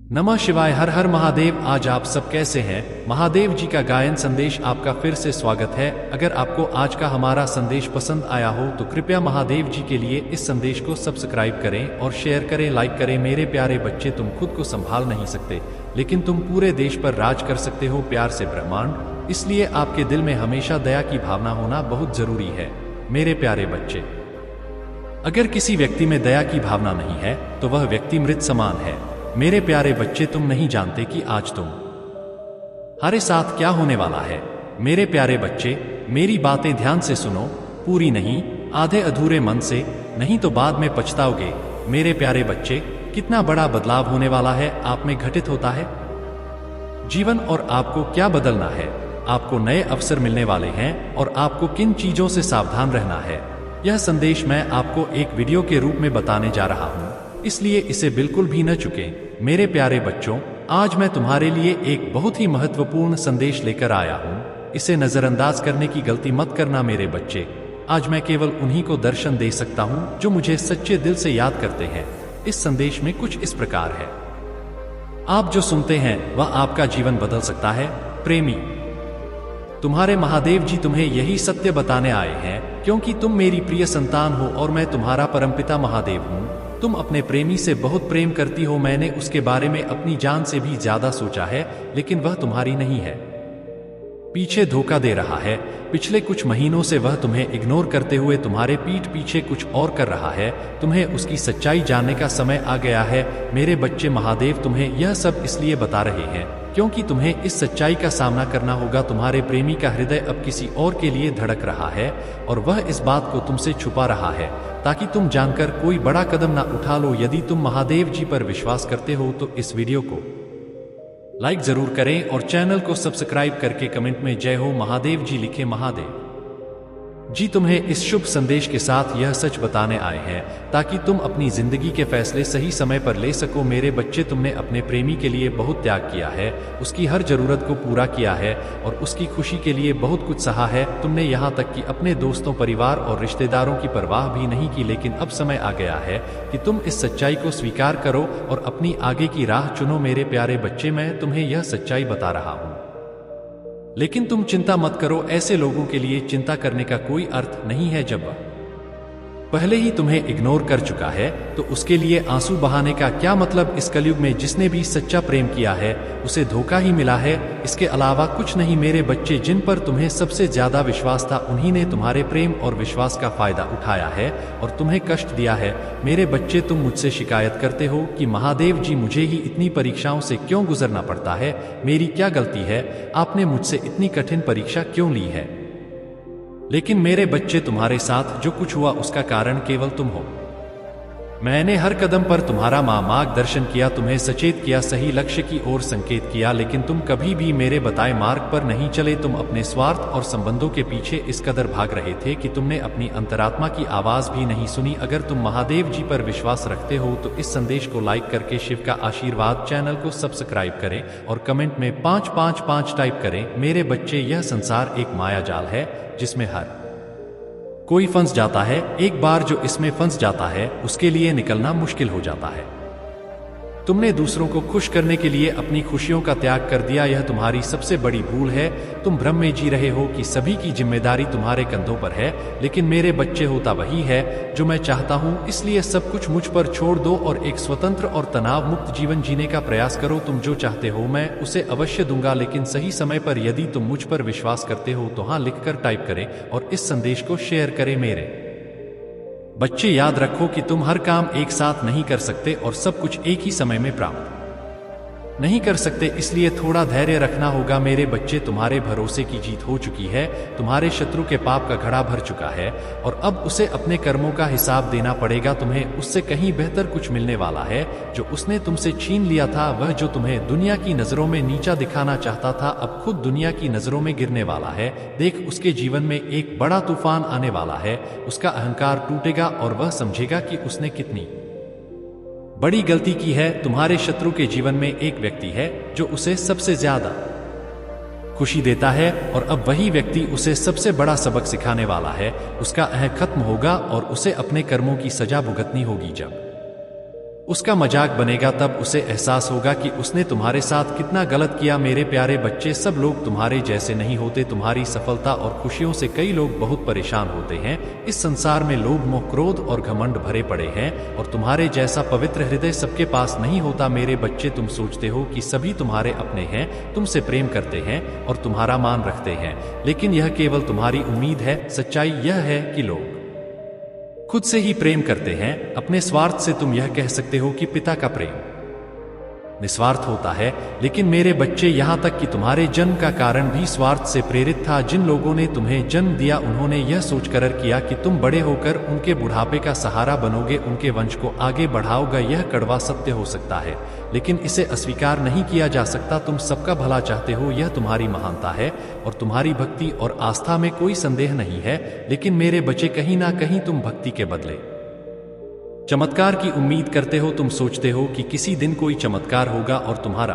नमः शिवाय। हर हर महादेव। आज आप सब कैसे हैं? महादेव जी का गायन संदेश आपका फिर से स्वागत है। अगर आपको आज का हमारा संदेश पसंद आया हो तो कृपया महादेव जी के लिए इस संदेश को सब्सक्राइब करें और शेयर करें, लाइक करें। मेरे प्यारे बच्चे, तुम खुद को संभाल नहीं सकते, लेकिन तुम पूरे देश पर राज कर सकते हो प्यार से ब्रह्मांड। इसलिए आपके दिल में हमेशा दया की भावना होना बहुत जरूरी है मेरे प्यारे बच्चे। अगर किसी व्यक्ति में दया की भावना नहीं है तो वह व्यक्ति मृत समान है मेरे प्यारे बच्चे। तुम नहीं जानते कि आज तुम्हारे साथ क्या होने वाला है। मेरे प्यारे बच्चे, मेरी बातें ध्यान से सुनो, पूरी नहीं, आधे अधूरे मन से, नहीं तो बाद में पछताओगे। मेरे प्यारे बच्चे, कितना बड़ा बदलाव होने वाला है आप में घटित होता है जीवन। और आपको क्या बदलना है? आपको नए अवसर मिलने वाले हैं और आपको किन चीजों से सावधान रहना है, यह संदेश मैं आपको एक वीडियो के रूप में बताने जा रहा हूं, इसलिए इसे बिल्कुल भी न चुकें। मेरे प्यारे बच्चों, आज मैं तुम्हारे लिए एक बहुत ही महत्वपूर्ण संदेश लेकर आया हूं। इसे नजरअंदाज करने की गलती मत करना मेरे बच्चे। आज मैं केवल उन्हीं को दर्शन दे सकता हूं जो मुझे सच्चे दिल से याद करते हैं। इस संदेश में कुछ इस प्रकार है। आप जो सुनते हैं वह आपका जीवन बदल सकता है प्रेमी। तुम्हारे महादेव जी तुम्हें यही सत्य बताने आए हैं, क्योंकि तुम मेरी प्रिय संतान हो और मैं तुम्हारा परमपिता महादेव हूँ। तुम अपने प्रेमी से बहुत प्रेम करती हो। मैंने उसके बारे में अपनी जान से भी ज्यादा सोचा है, लेकिन वह तुम्हारी नहीं है, पीछे धोखा दे रहा है। पिछले कुछ महीनों से वह तुम्हें इग्नोर करते हुए तुम्हारे पीठ पीछे कुछ और कर रहा है। तुम्हें उसकी सच्चाई जानने का समय आ गया है मेरे बच्चे। महादेव तुम्हें यह सब इसलिए बता रहे हैं क्योंकि तुम्हें इस सच्चाई का सामना करना होगा। तुम्हारे प्रेमी का हृदय अब किसी और के लिए धड़क रहा है और वह इस बात को तुमसे छुपा रहा है ताकि तुम जानकर कोई बड़ा कदम ना उठा लो। यदि तुम महादेव जी पर विश्वास करते हो तो इस वीडियो को लाइक जरूर करें और चैनल को सब्सक्राइब करके कमेंट में जय हो महादेव जी लिखें। महादेव जी तुम्हें इस शुभ संदेश के साथ यह सच बताने आए हैं ताकि तुम अपनी जिंदगी के फैसले सही समय पर ले सको। मेरे बच्चे, तुमने अपने प्रेमी के लिए बहुत त्याग किया है, उसकी हर जरूरत को पूरा किया है और उसकी खुशी के लिए बहुत कुछ सहा है। तुमने यहाँ तक कि अपने दोस्तों, परिवार और रिश्तेदारों की परवाह भी नहीं की, लेकिन अब समय आ गया है कि तुम इस सच्चाई को स्वीकार करो और अपनी आगे की राह चुनो। मेरे प्यारे बच्चे, मैं तुम्हें यह सच्चाई बता रहा हूँ, लेकिन तुम चिंता मत करो। ऐसे लोगों के लिए चिंता करने का कोई अर्थ नहीं है। जब पहले ही तुम्हें इग्नोर कर चुका है तो उसके लिए आंसू बहाने का क्या मतलब। इस कलयुग में जिसने भी सच्चा प्रेम किया है उसे धोखा ही मिला है, इसके अलावा कुछ नहीं। मेरे बच्चे, जिन पर तुम्हें सबसे ज्यादा विश्वास था उन्हीं ने तुम्हारे प्रेम और विश्वास का फायदा उठाया है और तुम्हें कष्ट दिया है। मेरे बच्चे, तुम मुझसे शिकायत करते हो कि महादेव जी, मुझे ही इतनी परीक्षाओं से क्यों गुजरना पड़ता है, मेरी क्या गलती है, आपने मुझसे इतनी कठिन परीक्षा क्यों ली है। लेकिन मेरे बच्चे, तुम्हारे साथ जो कुछ हुआ उसका कारण केवल तुम हो। मैंने हर कदम पर तुम्हारा मार्गदर्शन किया, तुम्हें सचेत किया, सही लक्ष्य की ओर संकेत किया, लेकिन तुम कभी भी मेरे बताए मार्ग पर नहीं चले। तुम अपने स्वार्थ और संबंधों के पीछे इस कदर भाग रहे थे कि तुमने अपनी अंतरात्मा की आवाज भी नहीं सुनी। अगर तुम महादेव जी पर विश्वास रखते हो तो इस संदेश को लाइक करके शिव का आशीर्वाद, चैनल को सब्सक्राइब करें और कमेंट में 555 टाइप करें। मेरे बच्चे, यह संसार एक माया जाल है जिसमें हर कोई फंस जाता है। एक बार जो इसमें फंस जाता है उसके लिए निकलना मुश्किल हो जाता है। तुमने दूसरों को खुश करने के लिए अपनी खुशियों का त्याग कर दिया, यह तुम्हारी सबसे बड़ी भूल है। तुम भ्रम में जी रहे हो कि सभी की जिम्मेदारी तुम्हारे कंधों पर है, लेकिन मेरे बच्चे, होता वही है जो मैं चाहता हूँ। इसलिए सब कुछ मुझ पर छोड़ दो और एक स्वतंत्र और तनाव मुक्त जीवन जीने का प्रयास करो। तुम जो चाहते हो मैं उसे अवश्य दूंगा, लेकिन सही समय पर। यदि तुम मुझ पर विश्वास करते हो तो हाँ लिखकर टाइप करें और इस संदेश को शेयर करें। मेरे बच्चे, याद रखो कि तुम हर काम एक साथ नहीं कर सकते और सब कुछ एक ही समय में प्राप्त नहीं कर सकते, इसलिए थोड़ा धैर्य रखना होगा। मेरे बच्चे, तुम्हारे भरोसे की जीत हो चुकी है। तुम्हारे शत्रु के पाप का घड़ा भर चुका है और अब उसे अपने कर्मों का हिसाब देना पड़ेगा। तुम्हें उससे कहीं बेहतर कुछ मिलने वाला है। जो उसने तुमसे छीन लिया था, वह जो तुम्हें दुनिया की नजरों में नीचा दिखाना चाहता था, अब खुद दुनिया की नजरों में गिरने वाला है। देख, उसके जीवन में एक बड़ा तूफान आने वाला है। उसका अहंकार टूटेगा और वह समझेगा कि उसने कितनी बड़ी गलती की है। तुम्हारे शत्रु के जीवन में एक व्यक्ति है जो उसे सबसे ज्यादा खुशी देता है और अब वही व्यक्ति उसे सबसे बड़ा सबक सिखाने वाला है। उसका अहं खत्म होगा और उसे अपने कर्मों की सजा भुगतनी होगी। जब उसका मजाक बनेगा, तब उसे एहसास होगा कि उसने तुम्हारे साथ कितना गलत किया। मेरे प्यारे बच्चे, सब लोग तुम्हारे जैसे नहीं होते। तुम्हारी सफलता और खुशियों से कई लोग बहुत परेशान होते हैं। इस संसार में लोभ, मोह, क्रोध और घमंड भरे पड़े हैं और तुम्हारे जैसा पवित्र हृदय सबके पास नहीं होता। मेरे बच्चे, तुम सोचते हो कि सभी तुम्हारे अपने हैं, तुमसे प्रेम करते हैं और तुम्हारा मान रखते हैं, लेकिन यह केवल तुम्हारी उम्मीद है। सच्चाई यह है कि लोग खुद से ही प्रेम करते हैं। अपने स्वार्थ से तुम यह कह सकते हो कि पिता का प्रेम निस्वार्थ होता है, लेकिन मेरे बच्चे, यहां तक कि तुम्हारे जन्म का कारण भी स्वार्थ से प्रेरित था। जिन लोगों ने तुम्हें जन्म दिया, उन्होंने यह सोचकर किया कि तुम बड़े होकर उनके बुढ़ापे का सहारा बनोगे, उनके वंश को आगे बढ़ाओगे। यह कड़वा सत्य हो सकता है, लेकिन इसे अस्वीकार नहीं किया जा सकता। तुम सबका भला चाहते हो, यह तुम्हारी महानता है और तुम्हारी भक्ति और आस्था में कोई संदेह नहीं है। लेकिन मेरे बच्चे, कहीं ना कहीं तुम भक्ति के बदले चमत्कार की उम्मीद करते हो। तुम सोचते हो कि किसी दिन कोई चमत्कार होगा और तुम्हारा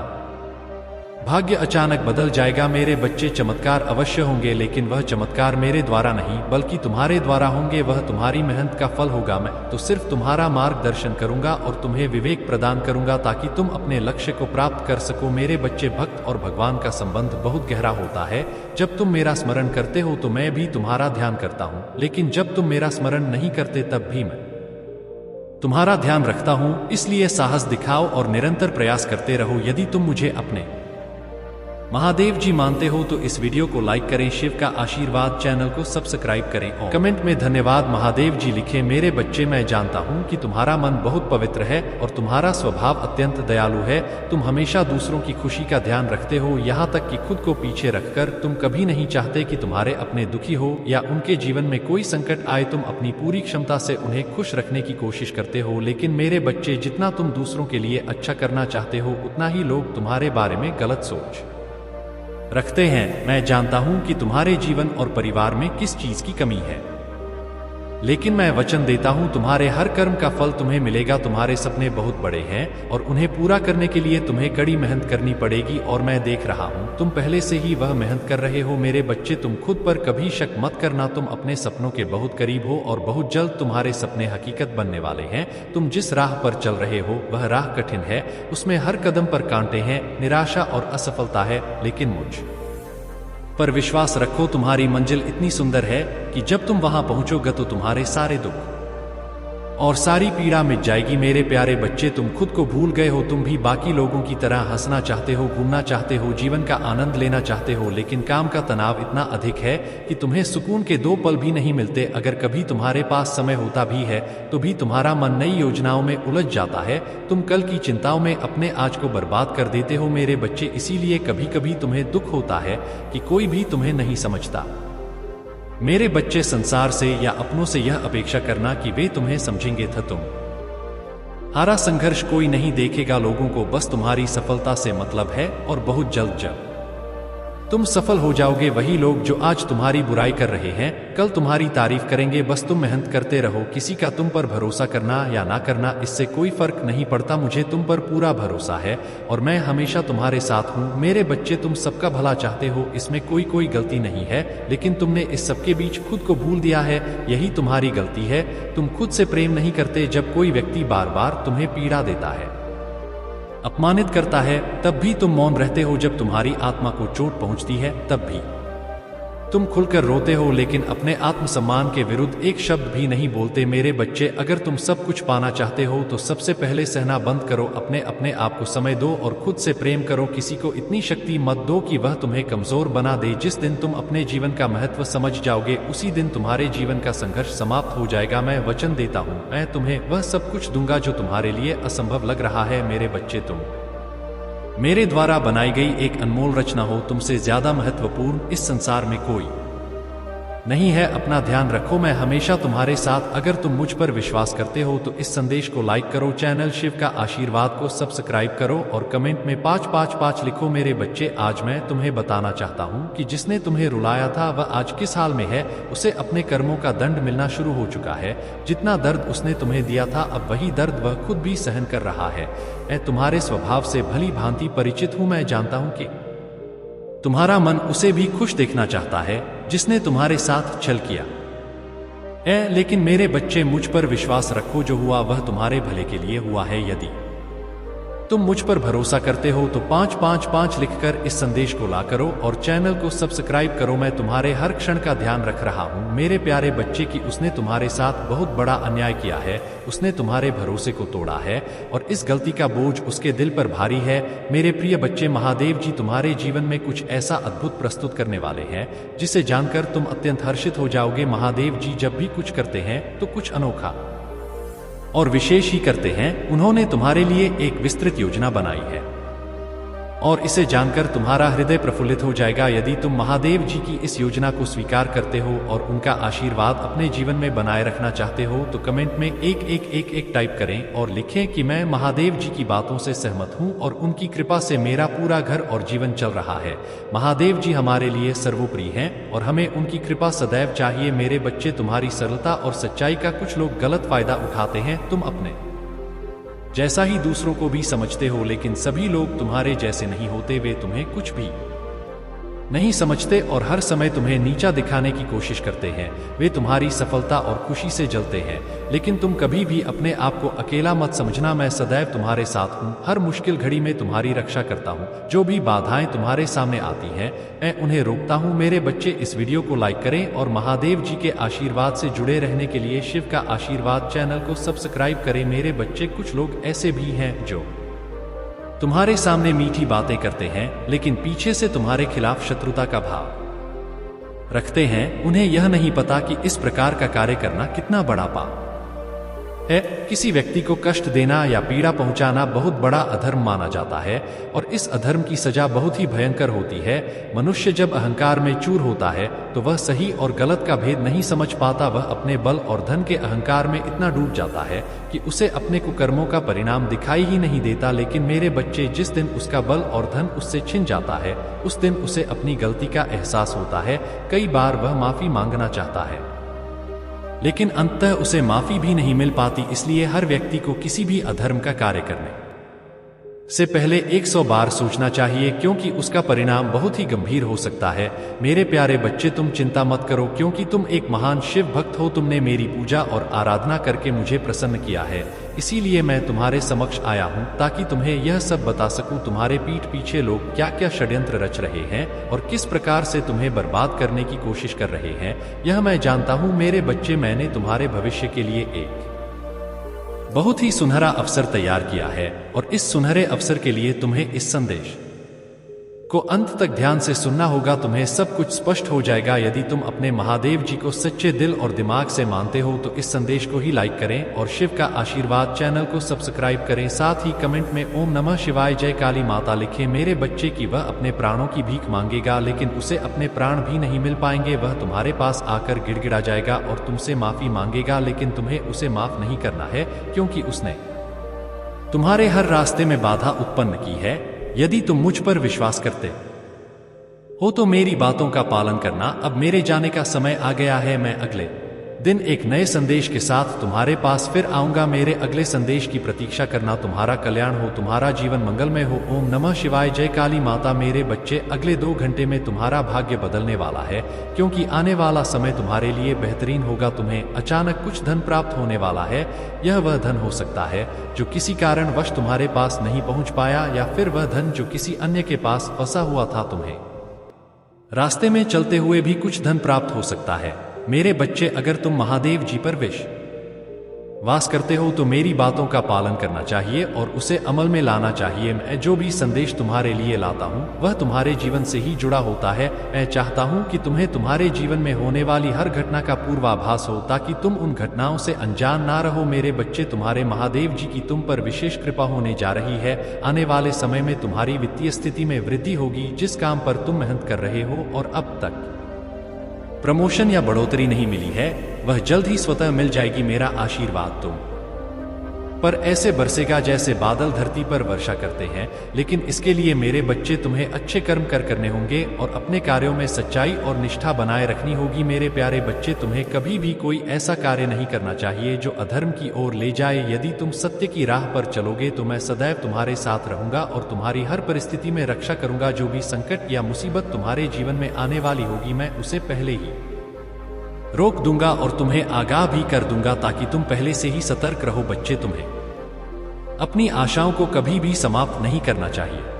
भाग्य अचानक बदल जाएगा। मेरे बच्चे, चमत्कार अवश्य होंगे, लेकिन वह चमत्कार मेरे द्वारा नहीं बल्कि तुम्हारे द्वारा होंगे। वह तुम्हारी मेहनत का फल होगा। मैं तो सिर्फ तुम्हारा मार्गदर्शन करूंगा और तुम्हें विवेक प्रदान करूंगा ताकि तुम अपने लक्ष्य को प्राप्त कर सको। मेरे बच्चे, भक्त और भगवान का संबंध बहुत गहरा होता है। जब तुम मेरा स्मरण करते हो तो मैं भी तुम्हारा ध्यान करता हूँ, लेकिन जब तुम मेरा स्मरण नहीं करते तब भी मैं तुम्हारा ध्यान रखता हूं। इसलिए साहस दिखाओ और निरंतर प्रयास करते रहो। यदि तुम मुझे अपने महादेव जी मानते हो तो इस वीडियो को लाइक करें, शिव का आशीर्वाद चैनल को सब्सक्राइब करें और कमेंट में धन्यवाद महादेव जी लिखें। मेरे बच्चे, मैं जानता हूं कि तुम्हारा मन बहुत पवित्र है और तुम्हारा स्वभाव अत्यंत दयालु है। तुम हमेशा दूसरों की खुशी का ध्यान रखते हो, यहाँ तक कि खुद को पीछे रखकर। तुम कभी नहीं चाहते कि तुम्हारे अपने दुखी हो या उनके जीवन में कोई संकट आए। तुम अपनी पूरी क्षमता से उन्हें खुश रखने की कोशिश करते हो। लेकिन मेरे बच्चे, जितना तुम दूसरों के लिए अच्छा करना चाहते हो, उतना ही लोग तुम्हारे बारे में गलत सोच रखते हैं। मैं जानता हूं कि तुम्हारे जीवन और परिवार में किस चीज की कमी है, लेकिन मैं वचन देता हूं, तुम्हारे हर कर्म का फल तुम्हें मिलेगा। तुम्हारे सपने बहुत बड़े हैं और उन्हें पूरा करने के लिए तुम्हें कड़ी मेहनत करनी पड़ेगी और मैं देख रहा हूं तुम पहले से ही वह मेहनत कर रहे हो। मेरे बच्चे, तुम खुद पर कभी शक मत करना। तुम अपने सपनों के बहुत करीब हो और बहुत जल्द तुम्हारे सपने हकीकत बनने वाले हैं। तुम जिस राह पर चल रहे हो वह राह कठिन है, उसमें हर कदम पर कांटे हैं, निराशा और असफलता है, लेकिन मुझ पर विश्वास रखो। तुम्हारी मंजिल इतनी सुंदर है कि जब तुम वहां पहुंचोगे तो तुम्हारे सारे दुख और सारी पीड़ा मिट जाएगी। मेरे प्यारे बच्चे, तुम खुद को भूल गए हो। तुम भी बाकी लोगों की तरह हंसना चाहते हो, घूमना चाहते हो, जीवन का आनंद लेना चाहते हो, लेकिन काम का तनाव इतना अधिक है कि तुम्हें सुकून के 2 पल भी नहीं मिलते। अगर कभी तुम्हारे पास समय होता भी है तो भी तुम्हारा मन नई योजनाओं में उलझ जाता है। तुम कल की चिंताओं में अपने आज को बर्बाद कर देते हो। मेरे बच्चे, इसीलिए कभी कभी तुम्हें दुख होता है कि कोई भी तुम्हें नहीं समझता। मेरे बच्चे, संसार से या अपनों से यह अपेक्षा करना कि वे तुम्हें समझेंगे था तुम्हारा संघर्ष कोई नहीं देखेगा। लोगों को बस तुम्हारी सफलता से मतलब है और बहुत जल्द जब तुम सफल हो जाओगे, वही लोग जो आज तुम्हारी बुराई कर रहे हैं कल तुम्हारी तारीफ करेंगे। बस तुम मेहनत करते रहो। किसी का तुम पर भरोसा करना या ना करना, इससे कोई फर्क नहीं पड़ता। मुझे तुम पर पूरा भरोसा है और मैं हमेशा तुम्हारे साथ हूँ। मेरे बच्चे, तुम सबका भला चाहते हो, इसमें कोई गलती नहीं है, लेकिन तुमने इस सबके बीच खुद को भूल दिया है। यही तुम्हारी गलती है। तुम खुद से प्रेम नहीं करते। जब कोई व्यक्ति बार बार तुम्हें पीड़ा देता है, अपमानित करता है, तब भी तुम मौन रहते हो। जब तुम्हारी आत्मा को चोट पहुंचती है तब भी तुम खुलकर रोते हो, लेकिन अपने आत्मसम्मान के विरुद्ध एक शब्द भी नहीं बोलते। मेरे बच्चे, अगर तुम सब कुछ पाना चाहते हो तो सबसे पहले सहना बंद करो। अपने आप को समय दो और खुद से प्रेम करो। किसी को इतनी शक्ति मत दो कि वह तुम्हें कमजोर बना दे। जिस दिन तुम अपने जीवन का महत्व समझ जाओगे, उसी दिन तुम्हारे जीवन का संघर्ष समाप्त हो जाएगा। मैं वचन देता हूँ, मैं तुम्हें वह सब कुछ दूंगा जो तुम्हारे लिए असंभव लग रहा है। मेरे बच्चे, तुम मेरे द्वारा बनाई गई एक अनमोल रचना हो। तुमसे ज्यादा महत्वपूर्ण इस संसार में कोई नहीं है। अपना ध्यान रखो। मैं हमेशा तुम्हारे साथ। अगर तुम मुझ पर विश्वास करते हो तो इस संदेश को लाइक करो, चैनल शिव का आशीर्वाद को सब्सक्राइब करो और कमेंट में 555 लिखो। मेरे बच्चे, आज मैं तुम्हें बताना चाहता हूँ कि जिसने तुम्हें रुलाया था वह आज किस हाल में है। उसे अपने कर्मों का दंड मिलना शुरू हो चुका है। जितना दर्द उसने तुम्हें दिया था, अब वही दर्द वह खुद भी सहन कर रहा है। मैं तुम्हारे स्वभाव से भली भांति परिचित हूँ। मैं जानता हूँ कि तुम्हारा मन उसे भी खुश देखना चाहता है जिसने तुम्हारे साथ छल किया। लेकिन मेरे बच्चे मुझ पर विश्वास रखो, जो हुआ वह तुम्हारे भले के लिए हुआ है। यदि तुम मुझ पर भरोसा करते हो तो 555 लिखकर इस संदेश को ला करो और चैनल को सब्सक्राइब करो। मैं तुम्हारे हर क्षण का ध्यान रख रहा हूँ मेरे प्यारे बच्चे की उसने तुम्हारे साथ बहुत बड़ा अन्याय किया है, उसने तुम्हारे भरोसे को तोड़ा है और इस गलती का बोझ उसके दिल पर भारी है। मेरे प्रिय बच्चे, महादेव जी तुम्हारे जीवन में कुछ ऐसा अद्भुत प्रस्तुत करने वाले हैं जिसे जानकर तुम अत्यंत हर्षित हो जाओगे। महादेव जी जब भी कुछ करते हैं तो कुछ अनोखा और विशेष ही करते हैं। उन्होंने तुम्हारे लिए एक विस्तृत योजना बनाई है और इसे जानकर तुम्हारा हृदय प्रफुल्लित हो जाएगा। यदि तुम महादेव जी की इस योजना को स्वीकार करते हो और उनका आशीर्वाद अपने जीवन में बनाए रखना चाहते हो तो कमेंट में 111 टाइप करें और लिखें कि मैं महादेव जी की बातों से सहमत हूं और उनकी कृपा से मेरा पूरा घर और जीवन चल रहा है। महादेव जी हमारे लिए सर्वोपरि हैं और हमें उनकी कृपा सदैव चाहिए। मेरे बच्चे, तुम्हारी सरलता और सच्चाई का कुछ लोग गलत फायदा उठाते हैं। तुम अपने जैसा ही दूसरों को भी समझते हो, लेकिन सभी लोग तुम्हारे जैसे नहीं होते। वे तुम्हें कुछ भी नहीं समझते और हर समय तुम्हें नीचा दिखाने की कोशिश करते हैं। वे तुम्हारी सफलता और खुशी से जलते हैं, लेकिन तुम कभी भी अपने आप को अकेला मत समझना। मैं सदैव तुम्हारे साथ हूँ, हर मुश्किल घड़ी में तुम्हारी रक्षा करता हूँ। जो भी बाधाएं तुम्हारे सामने आती हैं मैं उन्हें रोकता हूँ। मेरे बच्चे, इस वीडियो को लाइक करें और महादेव जी के आशीर्वाद से जुड़े रहने के लिए शिव का आशीर्वाद चैनल को सब्सक्राइब करें। मेरे बच्चे, कुछ लोग ऐसे भी हैं जो तुम्हारे सामने मीठी बातें करते हैं लेकिन पीछे से तुम्हारे खिलाफ शत्रुता का भाव रखते हैं। उन्हें यह नहीं पता कि इस प्रकार का कार्य करना कितना बड़ा पाप है। किसी व्यक्ति को कष्ट देना या पीड़ा पहुंचाना बहुत बड़ा अधर्म माना जाता है और इस अधर्म की सजा बहुत ही भयंकर होती है। मनुष्य जब अहंकार में चूर होता है तो वह सही और गलत का भेद नहीं समझ पाता। वह अपने बल और धन के अहंकार में इतना डूब जाता है कि उसे अपने कुकर्मों का परिणाम दिखाई ही नहीं देता। लेकिन मेरे बच्चे, जिस दिन उसका बल और धन उससे छिन जाता है उस दिन उसे अपनी गलती का एहसास होता है। कई बार वह माफी मांगना चाहता है लेकिन अंततः उसे माफी भी नहीं मिल पाती। इसलिए हर व्यक्ति को किसी भी अधर्म का कार्य करने से पहले 100 बार सोचना चाहिए, क्योंकि उसका परिणाम बहुत ही गंभीर हो सकता है। मेरे प्यारे बच्चे, तुम चिंता मत करो, क्योंकि तुम एक महान शिव भक्त हो। तुमने मेरी पूजा और आराधना करके मुझे प्रसन्न किया है, इसीलिए मैं तुम्हारे समक्ष आया हूँ ताकि तुम्हें यह सब बता सकूं। तुम्हारे पीठ पीछे लोग क्या क्या षड्यंत्र रच रहे हैं और किस प्रकार से तुम्हें बर्बाद करने की कोशिश कर रहे हैं, यह मैं जानता हूँ। मेरे बच्चे, मैंने तुम्हारे भविष्य के लिए एक बहुत ही सुनहरा अवसर तैयार किया है और इस सुनहरे अवसर के लिए तुम्हें इस संदेश को अंत तक ध्यान से सुनना होगा। तुम्हें सब कुछ स्पष्ट हो जाएगा। यदि तुम अपने महादेव जी को सच्चे दिल और दिमाग से मानते हो तो इस संदेश को ही लाइक करें और शिव का आशीर्वाद चैनल को सब्सक्राइब करें। साथ ही कमेंट में ओम नमः शिवाय, जय काली माता लिखें। मेरे बच्चे की वह अपने प्राणों की भीख मांगेगा लेकिन उसे अपने प्राण भी नहीं मिल पाएंगे। वह तुम्हारे पास आकर गिड़गिड़ा जाएगा और तुमसे माफी मांगेगा, लेकिन तुम्हें उसे माफ नहीं करना है क्योंकि उसने तुम्हारे हर रास्ते में बाधा उत्पन्न की है। यदि तुम मुझ पर विश्वास करते हो तो मेरी बातों का पालन करना। अब मेरे जाने का समय आ गया है। मैं अगले दिन एक नए संदेश के साथ तुम्हारे पास फिर आऊंगा। मेरे अगले संदेश की प्रतीक्षा करना। तुम्हारा कल्याण हो, तुम्हारा जीवन मंगलमय हो। ओम नमः शिवाय, जय काली माता। मेरे बच्चे, अगले 2 घंटे में तुम्हारा भाग्य बदलने वाला है, क्योंकि आने वाला समय तुम्हारे लिए बेहतरीन होगा। तुम्हें अचानक कुछ धन प्राप्त होने वाला है। यह वह धन हो सकता है जो किसी कारणवश तुम्हारे पास नहीं पहुंच पाया, या फिर वह धन जो किसी अन्य के पास फंसा हुआ था। तुम्हें रास्ते में चलते हुए भी कुछ धन प्राप्त हो सकता है। मेरे बच्चे, अगर तुम महादेव जी पर विश्वास करते हो तो मेरी बातों का पालन करना चाहिए और उसे अमल में लाना चाहिए। मैं जो भी संदेश तुम्हारे लिए लाता हूँ वह तुम्हारे जीवन से ही जुड़ा होता है। मैं चाहता हूँ कि तुम्हें तुम्हारे जीवन में होने वाली हर घटना का पूर्वाभास हो ताकि तुम उन घटनाओं से अनजान ना रहो। मेरे बच्चे, तुम्हारे महादेव जी की तुम पर विशेष कृपा होने जा रही है। आने वाले समय में तुम्हारी वित्तीय स्थिति में वृद्धि होगी। जिस काम पर तुम मेहनत कर रहे हो और अब तक प्रमोशन या बढ़ोतरी नहीं मिली है, वह जल्द ही स्वतः मिल जाएगी। मेरा आशीर्वाद तुम पर ऐसे बरसेगा जैसे बादल धरती पर वर्षा करते हैं। लेकिन इसके लिए मेरे बच्चे, तुम्हें अच्छे कर्म करने होंगे और अपने कार्यों में सच्चाई और निष्ठा बनाए रखनी होगी। मेरे प्यारे बच्चे, तुम्हें कभी भी कोई ऐसा कार्य नहीं करना चाहिए जो अधर्म की ओर ले जाए। यदि तुम सत्य की राह पर चलोगे तो मैं सदैव तुम्हारे साथ रहूंगा और तुम्हारी हर परिस्थिति में रक्षा करूंगा। जो भी संकट या मुसीबत तुम्हारे जीवन में आने वाली होगी मैं उसे पहले ही रोक दूंगा और तुम्हें आगाह भी कर दूंगा ताकि तुम पहले से ही सतर्क रहो। बच्चे, तुम्हें अपनी आशाओं को कभी भी समाप्त नहीं करना चाहिए।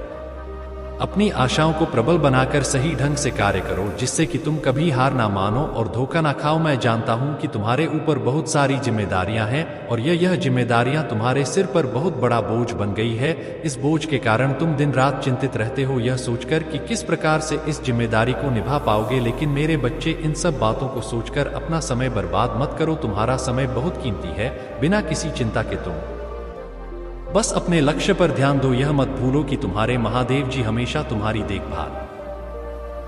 अपनी आशाओं को प्रबल बनाकर सही ढंग से कार्य करो, जिससे कि तुम कभी हार ना मानो और धोखा ना खाओ। मैं जानता हूं कि तुम्हारे ऊपर बहुत सारी जिम्मेदारियां हैं और यह जिम्मेदारियां तुम्हारे सिर पर बहुत बड़ा बोझ बन गई है। इस बोझ के कारण तुम दिन रात चिंतित रहते हो, यह सोचकर कि किस प्रकार से इस जिम्मेदारी को निभा पाओगे। लेकिन मेरे बच्चे, इन सब बातों को सोचकर अपना समय बर्बाद मत करो। तुम्हारा समय बहुत कीमती है। बिना किसी चिंता के तुम बस अपने लक्ष्य पर ध्यान दो। यह मत भूलो कि तुम्हारे महादेव जी हमेशा तुम्हारी देखभाल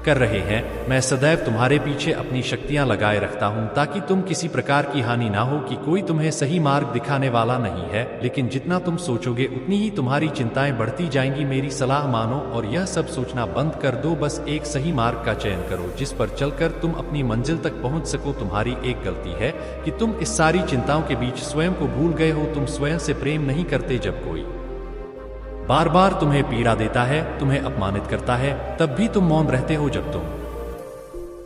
कर रहे हैं। मैं सदैव तुम्हारे पीछे अपनी शक्तियां लगाए रखता हूं ताकि तुम किसी प्रकार की हानि ना हो, कि कोई तुम्हें सही मार्ग दिखाने वाला नहीं है। लेकिन जितना तुम सोचोगे उतनी ही तुम्हारी चिंताएं बढ़ती जाएंगी। मेरी सलाह मानो और यह सब सोचना बंद कर दो। बस एक सही मार्ग का चयन करो जिस पर चलकर तुम अपनी मंजिल तक पहुंच सको। तुम्हारी एक गलती है कि तुम इस सारी चिंताओं के बीच स्वयं को भूल गए हो। तुम स्वयं से प्रेम नहीं करते। जब कोई बार बार तुम्हें पीड़ा देता है, तुम्हें अपमानित करता है, तब भी तुम मौन रहते हो। जब तुम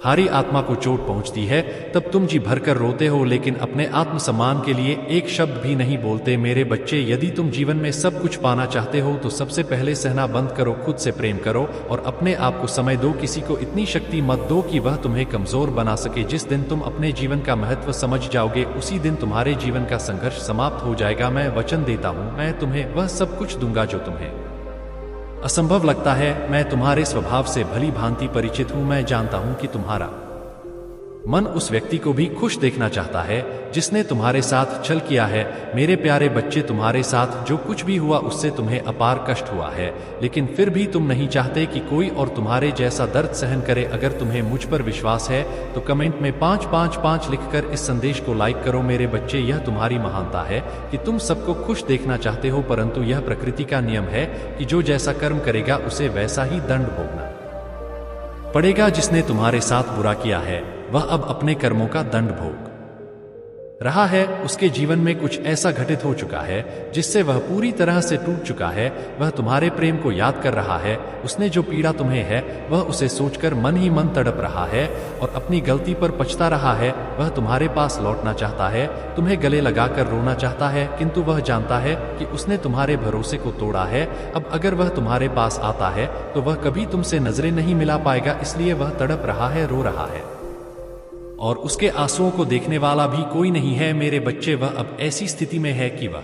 हारी आत्मा को चोट पहुंचती है तब तुम जी भरकर रोते हो, लेकिन अपने आत्मसम्मान के लिए एक शब्द भी नहीं बोलते। मेरे बच्चे, यदि तुम जीवन में सब कुछ पाना चाहते हो तो सबसे पहले सहना बंद करो, खुद से प्रेम करो और अपने आप को समय दो। किसी को इतनी शक्ति मत दो कि वह तुम्हें कमजोर बना सके। जिस दिन तुम अपने जीवन का महत्व समझ जाओगे उसी दिन तुम्हारे जीवन का संघर्ष समाप्त हो जाएगा। मैं वचन देता हूं, मैं तुम्हें वह सब कुछ दूंगा जो तुम्हें असंभव लगता है। मैं तुम्हारे स्वभाव से भली भांति परिचित हूं। मैं जानता हूं कि तुम्हारा मन उस व्यक्ति को भी खुश देखना चाहता है जिसने तुम्हारे साथ छल किया है। मेरे प्यारे बच्चे, तुम्हारे साथ जो कुछ भी हुआ उससे तुम्हें अपार कष्ट हुआ है, लेकिन फिर भी तुम नहीं चाहते कि कोई और तुम्हारे जैसा दर्द सहन करे। अगर तुम्हें मुझ पर विश्वास है तो कमेंट में 555 लिखकर इस संदेश को लाइक करो। मेरे बच्चे, यह तुम्हारी महानता है कि तुम सबको खुश देखना चाहते हो, परंतु यह प्रकृति का नियम है कि जो जैसा कर्म करेगा उसे वैसा ही दंड भोगना पड़ेगा। जिसने तुम्हारे साथ बुरा किया है वह अब अपने कर्मों का दंड भोग रहा है। उसके जीवन में कुछ ऐसा घटित हो चुका है जिससे वह पूरी तरह से टूट चुका है। वह तुम्हारे प्रेम को याद कर रहा है। उसने जो पीड़ा तुम्हें है वह उसे सोचकर मन ही मन तड़प रहा है और अपनी गलती पर पछता रहा है। वह तुम्हारे पास लौटना चाहता है, तुम्हें गले लगाकर रोना चाहता है, किंतु वह जानता है कि उसने तुम्हारे भरोसे को तोड़ा है। अब अगर वह तुम्हारे पास आता है तो वह कभी तुमसे नजरें नहीं मिला पाएगा, इसलिए वह तड़प रहा है, रो रहा है और उसके आंसुओं को देखने वाला भी कोई नहीं है। मेरे बच्चे, वह अब ऐसी स्थिति में है कि वह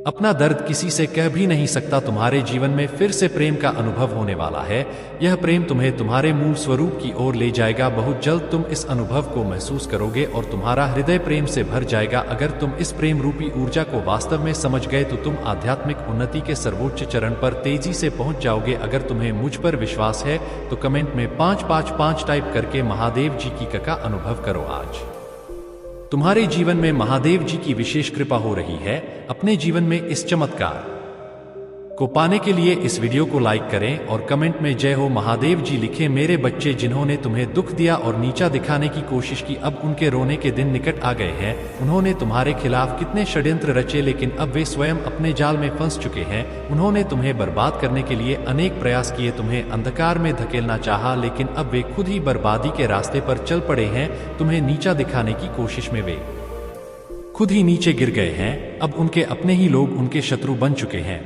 अपना दर्द किसी से कह भी नहीं सकता। तुम्हारे जीवन में फिर से प्रेम का अनुभव होने वाला है। यह प्रेम तुम्हें तुम्हारे मूल स्वरूप की ओर ले जाएगा। बहुत जल्द तुम इस अनुभव को महसूस करोगे और तुम्हारा हृदय प्रेम से भर जाएगा। अगर तुम इस प्रेम रूपी ऊर्जा को वास्तव में समझ गए तो तुम आध्यात्मिक उन्नति के सर्वोच्च चरण पर तेजी से पहुंच जाओगे। अगर तुम्हें मुझ पर विश्वास है तो कमेंट में 555 टाइप करके महादेव जी की का अनुभव करो। आज तुम्हारे जीवन में महादेव जी की विशेष कृपा हो रही है। अपने जीवन में इस चमत्कार को पाने के लिए इस वीडियो को लाइक करें और कमेंट में जय हो महादेव जी लिखें। मेरे बच्चे, जिन्होंने तुम्हें दुख दिया और नीचा दिखाने की कोशिश की, अब उनके रोने के दिन निकट आ गए हैं। उन्होंने तुम्हारे खिलाफ कितने षड्यंत्र रचे, लेकिन अब वे स्वयं अपने जाल में फंस चुके हैं। उन्होंने तुम्हें बर्बाद करने के लिए अनेक प्रयास किए, तुम्हें अंधकार में धकेलना चाहा, लेकिन अब वे खुद ही बर्बादी के रास्ते पर चल पड़े हैं। तुम्हें नीचा दिखाने की कोशिश में वे खुद ही नीचे गिर गए हैं। अब उनके अपने ही लोग उनके शत्रु बन चुके हैं।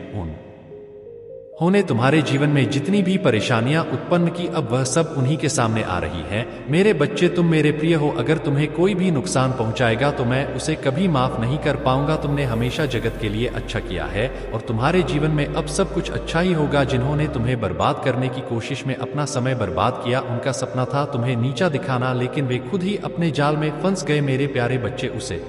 उन्होंने तुम्हारे जीवन में जितनी भी परेशानियां उत्पन्न की, अब वह सब उन्हीं के सामने आ रही हैं। मेरे बच्चे, तुम मेरे प्रिय हो। अगर तुम्हें कोई भी नुकसान पहुंचाएगा तो मैं उसे कभी माफ नहीं कर पाऊंगा। तुमने हमेशा जगत के लिए अच्छा किया है और तुम्हारे जीवन में अब सब कुछ अच्छा ही होगा। जिन्होंने तुम्हें बर्बाद करने की कोशिश में अपना समय बर्बाद किया, उनका सपना था तुम्हें नीचा दिखाना, लेकिन वे खुद ही अपने जाल में फंस गए। मेरे प्यारे बच्चे, उसे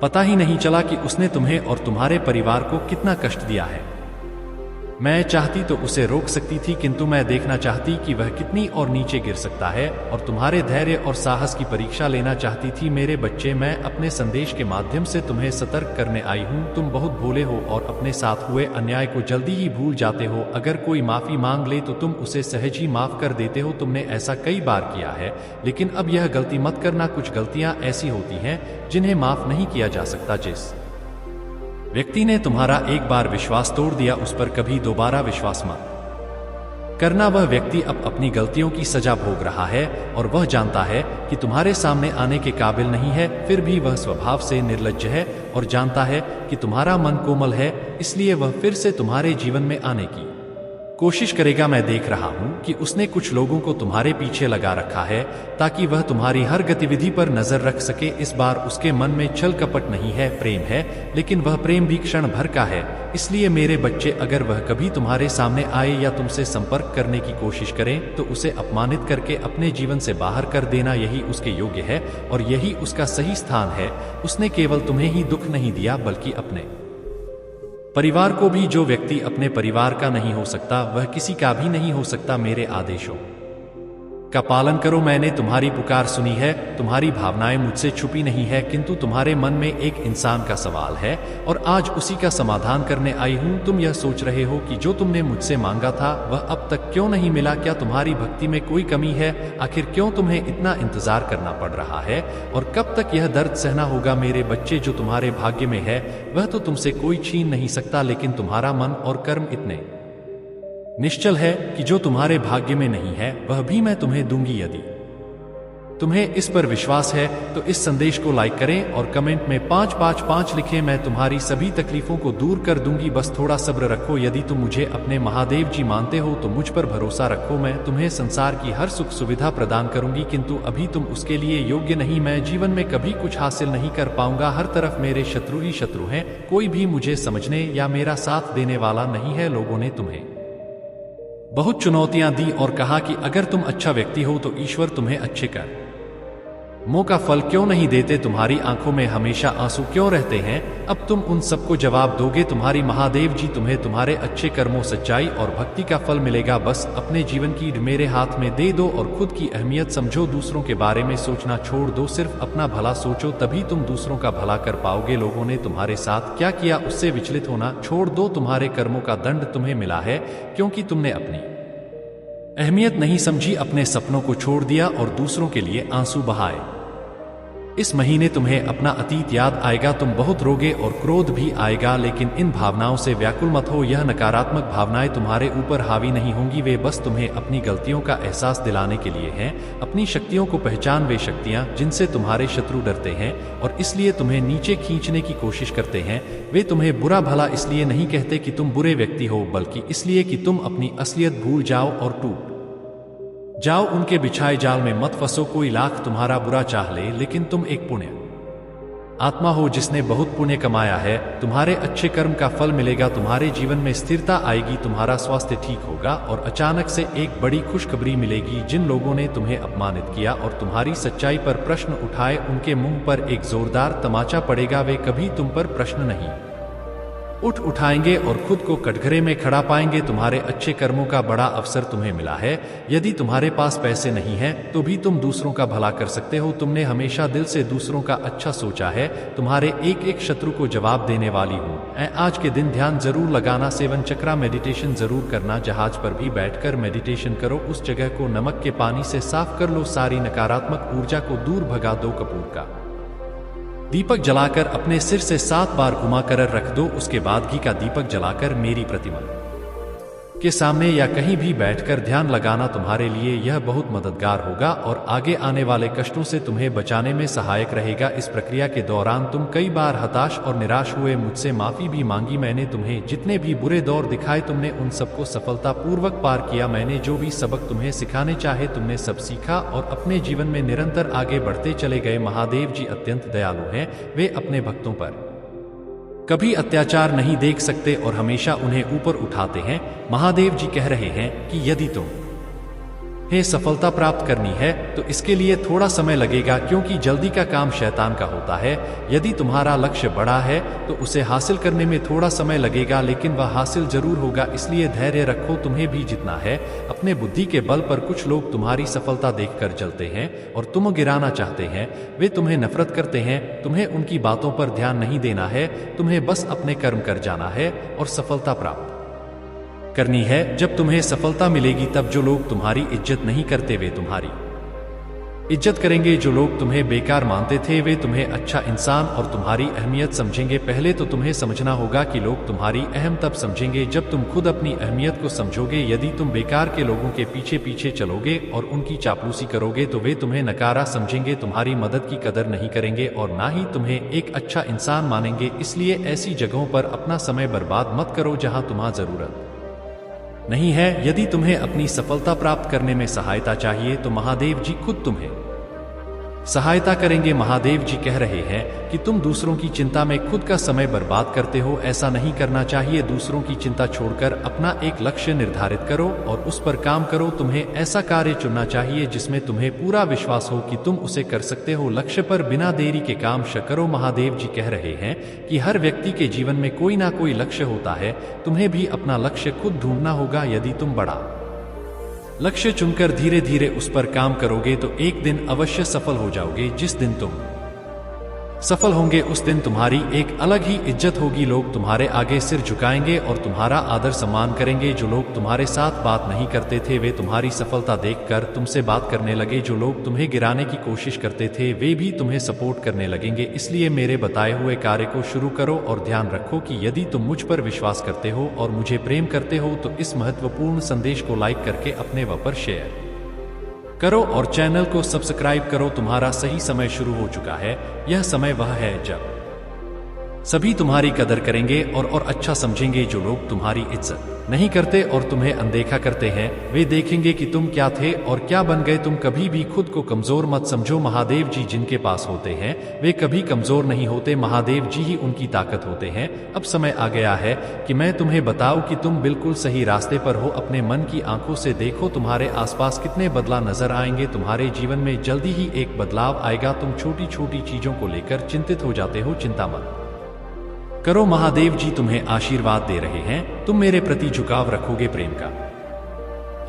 पता ही नहीं चला कि उसने तुम्हें और तुम्हारे परिवार को कितना कष्ट दिया है। मैं चाहती तो उसे रोक सकती थी, किंतु मैं देखना चाहती कि वह कितनी और नीचे गिर सकता है और तुम्हारे धैर्य और साहस की परीक्षा लेना चाहती थी। मेरे बच्चे, मैं अपने संदेश के माध्यम से तुम्हें सतर्क करने आई हूँ। तुम बहुत भोले हो और अपने साथ हुए अन्याय को जल्दी ही भूल जाते हो। अगर कोई माफी मांग ले तो तुम उसे सहज ही माफ कर देते हो। तुमने ऐसा कई बार किया है, लेकिन अब यह गलती मत करना। कुछ गलतियां ऐसी होती हैं जिन्हें माफ नहीं किया जा सकता। जिस व्यक्ति ने तुम्हारा एक बार विश्वास तोड़ दिया उस पर कभी दोबारा विश्वास मत करना वह व्यक्ति अब अपनी गलतियों की सजा भोग रहा है और वह जानता है कि तुम्हारे सामने आने के काबिल नहीं है, फिर भी वह स्वभाव से निर्लज्ज है और जानता है कि तुम्हारा मन कोमल है, इसलिए वह फिर से तुम्हारे जीवन में आने की कोशिश करेगा। मैं देख रहा हूं कि उसने कुछ लोगों को तुम्हारे पीछे लगा रखा है ताकि वह तुम्हारी हर गतिविधि पर नजर रख सके। इस बार उसके मन में छल कपट नहीं है, प्रेम है, लेकिन वह प्रेम भी क्षण भर का है। इसलिए मेरे बच्चे, अगर वह कभी तुम्हारे सामने आए या तुमसे संपर्क करने की कोशिश करें तो उसे अपमानित करके अपने जीवन से बाहर कर देना, यही उसके योग्य है और यही उसका सही स्थान है। उसने केवल तुम्हें ही दुख नहीं दिया बल्कि अपने परिवार को भी। जो व्यक्ति अपने परिवार का नहीं हो सकता वह किसी का भी नहीं हो सकता। मेरे आदेशों का पालन करो। मैंने तुम्हारी पुकार सुनी है, तुम्हारी भावनाएं मुझसे छुपी नहीं है, किंतु तुम्हारे मन में एक इंसान का सवाल है और आज उसी का समाधान करने आई हूं। तुम यह सोच रहे हो कि जो तुमने मुझसे मांगा था वह अब तक क्यों नहीं मिला? क्या तुम्हारी भक्ति में कोई कमी है? आखिर क्यों तुम्हें इतना इंतजार करना पड़ रहा है और कब तक यह दर्द सहना होगा? मेरे बच्चे, जो तुम्हारे भाग्य में है वह तो तुमसे कोई छीन नहीं सकता, लेकिन तुम्हारा मन और कर्म इतने निश्चल है कि जो तुम्हारे भाग्य में नहीं है वह भी मैं तुम्हें दूंगी। यदि तुम्हें इस पर विश्वास है तो इस संदेश को लाइक करें और कमेंट में 555 लिखें। मैं तुम्हारी सभी तकलीफों को दूर कर दूंगी, बस थोड़ा सब्र रखो। यदि तुम मुझे अपने महादेव जी मानते हो तो मुझ पर भरोसा रखो। मैं तुम्हें संसार की हर सुख सुविधा प्रदान करूंगी, किंतु अभी तुम उसके लिए योग्य नहीं। मैं जीवन में कभी कुछ हासिल नहीं कर पाऊंगा। हर तरफ मेरे शत्रु ही शत्रु हैं, कोई भी मुझे समझने या मेरा साथ देने वाला नहीं है। लोगों ने तुम्हें बहुत चुनौतियां दी और कहा कि अगर तुम अच्छा व्यक्ति हो तो ईश्वर तुम्हें अच्छे कर्मों का फल क्यों नहीं देते? तुम्हारी आंखों में हमेशा आंसू क्यों रहते हैं? अब तुम उन सबको जवाब दोगे। तुम्हारी महादेव जी तुम्हें तुम्हारे अच्छे कर्मों, सच्चाई और भक्ति का फल मिलेगा। बस अपने जीवन की मेरे हाथ में दे दो और खुद की अहमियत समझो। दूसरों के बारे में सोचना छोड़ दो, सिर्फ अपना भला सोचो, तभी तुम दूसरों का भला कर पाओगे। लोगों ने तुम्हारे साथ क्या किया उससे विचलित होना छोड़ दो। तुम्हारे कर्मों का दंड तुम्हें मिला है क्योंकि तुमने अपनी अहमियत नहीं समझी, अपने सपनों को छोड़ दिया और दूसरों के लिए आंसू बहाए। इस महीने तुम्हें अपना अतीत याद आएगा, तुम बहुत रोगे और क्रोध भी आएगा, लेकिन इन भावनाओं से व्याकुल मत हो। यह नकारात्मक भावनाएं तुम्हारे ऊपर हावी नहीं होंगी, वे बस तुम्हें अपनी गलतियों का एहसास दिलाने के लिए हैं। अपनी शक्तियों को पहचान, वे शक्तियां जिनसे तुम्हारे शत्रु डरते हैं और इसलिए तुम्हें नीचे खींचने की कोशिश करते हैं। वे तुम्हें बुरा भला इसलिए नहीं कहते कि तुम बुरे व्यक्ति हो, बल्कि इसलिए कि तुम अपनी असलियत भूल जाओ और टूट जाओ। उनके बिछाए जाल में मत फंसो। कोई लाख तुम्हारा बुरा चाह ले, लेकिन तुम एक पुण्य आत्मा हो जिसने बहुत पुण्य कमाया है। तुम्हारे अच्छे कर्म का फल मिलेगा, तुम्हारे जीवन में स्थिरता आएगी, तुम्हारा स्वास्थ्य ठीक होगा और अचानक से एक बड़ी खुशखबरी मिलेगी। जिन लोगों ने तुम्हें अपमानित किया और तुम्हारी सच्चाई पर प्रश्न उठाए, उनके मुंह पर एक जोरदार तमाचा पड़ेगा। वे कभी तुम पर प्रश्न नहीं उठाएंगे और खुद को कटघरे में खड़ा पाएंगे। तुम्हारे अच्छे कर्मों का बड़ा अवसर तुम्हें मिला है। यदि तुम्हारे पास पैसे नहीं हैं तो भी तुम दूसरों का भला कर सकते हो। तुमने हमेशा दिल से दूसरों का अच्छा सोचा है। तुम्हारे एक एक शत्रु को जवाब देने वाली हूँ। आज के दिन ध्यान जरूर लगाना, 7 चक्रा मेडिटेशन जरूर करना। जहाज पर भी बैठकर मेडिटेशन करो, उस जगह को नमक के पानी से साफ कर लो, सारी नकारात्मक ऊर्जा को दूर भगा दो। कपूर का दीपक जलाकर अपने सिर से 7 बार घुमा कर रख दो। उसके बाद घी का दीपक जलाकर मेरी प्रतिमा के सामने या कहीं भी बैठकर ध्यान लगाना। तुम्हारे लिए यह बहुत मददगार होगा और आगे आने वाले कष्टों से तुम्हें बचाने में सहायक रहेगा। इस प्रक्रिया के दौरान तुम कई बार हताश और निराश हुए, मुझसे माफी भी मांगी। मैंने तुम्हें जितने भी बुरे दौर दिखाए तुमने उन सबको सफलतापूर्वक पार किया। मैंने जो भी सबक तुम्हें सिखाने चाहे तुमने सब सीखा और अपने जीवन में निरंतर आगे बढ़ते चले गए। महादेव जी अत्यंत दयालु हैं, वे अपने भक्तों पर कभी अत्याचार नहीं देख सकते और हमेशा उन्हें ऊपर उठाते हैं। महादेव जी कह रहे हैं कि यदि सफलता प्राप्त करनी है तो इसके लिए थोड़ा समय लगेगा, क्योंकि जल्दी का काम शैतान का होता है। यदि तुम्हारा लक्ष्य बड़ा है तो उसे हासिल करने में थोड़ा समय लगेगा, लेकिन वह हासिल जरूर होगा। इसलिए धैर्य रखो, तुम्हें भी जितना है। अपने बुद्धि के बल पर कुछ लोग तुम्हारी सफलता देखकर जलते हैं और तुम गिराना चाहते हैं। वे तुम्हें नफरत करते हैं। तुम्हें उनकी बातों पर ध्यान नहीं देना है, तुम्हें बस अपने कर्म कर जाना है और सफलता प्राप्त करनी है। जब तुम्हें सफलता मिलेगी तब जो लोग तुम्हारी इज्जत नहीं करते वे तुम्हारी इज्जत करेंगे। जो लोग तुम्हें बेकार मानते थे वे तुम्हें अच्छा इंसान और तुम्हारी अहमियत समझेंगे। पहले तो तुम्हें समझना होगा कि लोग तुम्हारी अहम तब समझेंगे जब तुम खुद अपनी अहमियत को समझोगे। यदि तुम बेकार के लोगों के पीछे पीछे चलोगे और उनकी चापलूसी करोगे तो वे तुम्हें नकारा समझेंगे, तुम्हारी मदद की कदर नहीं करेंगे और ना ही तुम्हें एक अच्छा इंसान मानेंगे। इसलिए ऐसी जगहों पर अपना समय बर्बाद मत करो जहां तुम्हें जरूरत नहीं है। यदि तुम्हें अपनी सफलता प्राप्त करने में सहायता चाहिए तो महादेव जी खुद तुम्हें सहायता करेंगे। महादेव जी कह रहे हैं कि तुम दूसरों की चिंता में खुद का समय बर्बाद करते हो, ऐसा नहीं करना चाहिए। दूसरों की चिंता छोड़कर अपना एक लक्ष्य निर्धारित करो और उस पर काम करो। तुम्हें ऐसा कार्य चुनना चाहिए जिसमें तुम्हें पूरा विश्वास हो कि तुम उसे कर सकते हो। लक्ष्य पर बिना देरी के काम करो। महादेव जी कह रहे हैं कि हर व्यक्ति के जीवन में कोई ना कोई लक्ष्य होता है, तुम्हें भी अपना लक्ष्य खुद ढूंढना होगा। यदि तुम बड़ा लक्ष्य चुनकर धीरे धीरे उस पर काम करोगे तो एक दिन अवश्य सफल हो जाओगे। जिस दिन तुम सफल होंगे उस दिन तुम्हारी एक अलग ही इज्जत होगी। लोग तुम्हारे आगे सिर झुकाएंगे और तुम्हारा आदर सम्मान करेंगे। जो लोग तुम्हारे साथ बात नहीं करते थे वे तुम्हारी सफलता देखकर तुमसे बात करने लगे। जो लोग तुम्हें गिराने की कोशिश करते थे वे भी तुम्हें सपोर्ट करने लगेंगे। इसलिए मेरे बताए हुए कार्य को शुरू करो और ध्यान रखो कि यदि तुम मुझ पर विश्वास करते हो और मुझे प्रेम करते हो तो इस महत्वपूर्ण संदेश को लाइक करके अपने व पर शेयर करो और चैनल को सब्सक्राइब करो। तुम्हारा सही समय शुरू हो चुका है। यह समय वह है जब सभी तुम्हारी कदर करेंगे और अच्छा समझेंगे। जो लोग तुम्हारी इज्जत नहीं करते और तुम्हें अनदेखा करते हैं वे देखेंगे कि तुम क्या थे और क्या बन गए। तुम कभी भी खुद को कमजोर मत समझो। महादेव जी जिनके पास होते हैं वे कभी कमजोर नहीं होते, महादेव जी ही उनकी ताकत होते हैं। अब समय आ गया है कि मैं तुम्हें बताऊं कि तुम बिल्कुल सही रास्ते पर हो। अपने मन की आंखों से देखो तुम्हारे आसपास कितने बदलाव नजर आएंगे। तुम्हारे जीवन में जल्दी ही एक बदलाव आएगा। तुम छोटी छोटी चीजों को लेकर चिंतित हो जाते हो, चिंता मत करो। महादेव जी तुम्हें आशीर्वाद दे रहे हैं। तुम मेरे प्रति झुकाव रखोगे, प्रेम का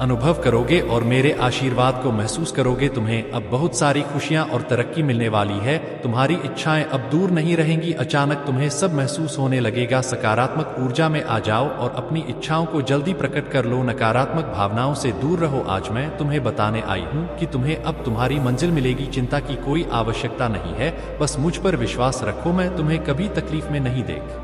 अनुभव करोगे और मेरे आशीर्वाद को महसूस करोगे। तुम्हें अब बहुत सारी खुशियां और तरक्की मिलने वाली है। तुम्हारी इच्छाएं अब दूर नहीं रहेंगी। अचानक तुम्हें सब महसूस होने लगेगा। सकारात्मक ऊर्जा में आ जाओ और अपनी इच्छाओं को जल्दी प्रकट कर लो। नकारात्मक भावनाओं से दूर रहो। आज मैं तुम्हें बताने आई हूं कि तुम्हें अब तुम्हारी मंजिल मिलेगी। चिंता की कोई आवश्यकता नहीं है, बस मुझ पर विश्वास रखो। मैं तुम्हें कभी तकलीफ में नहीं देख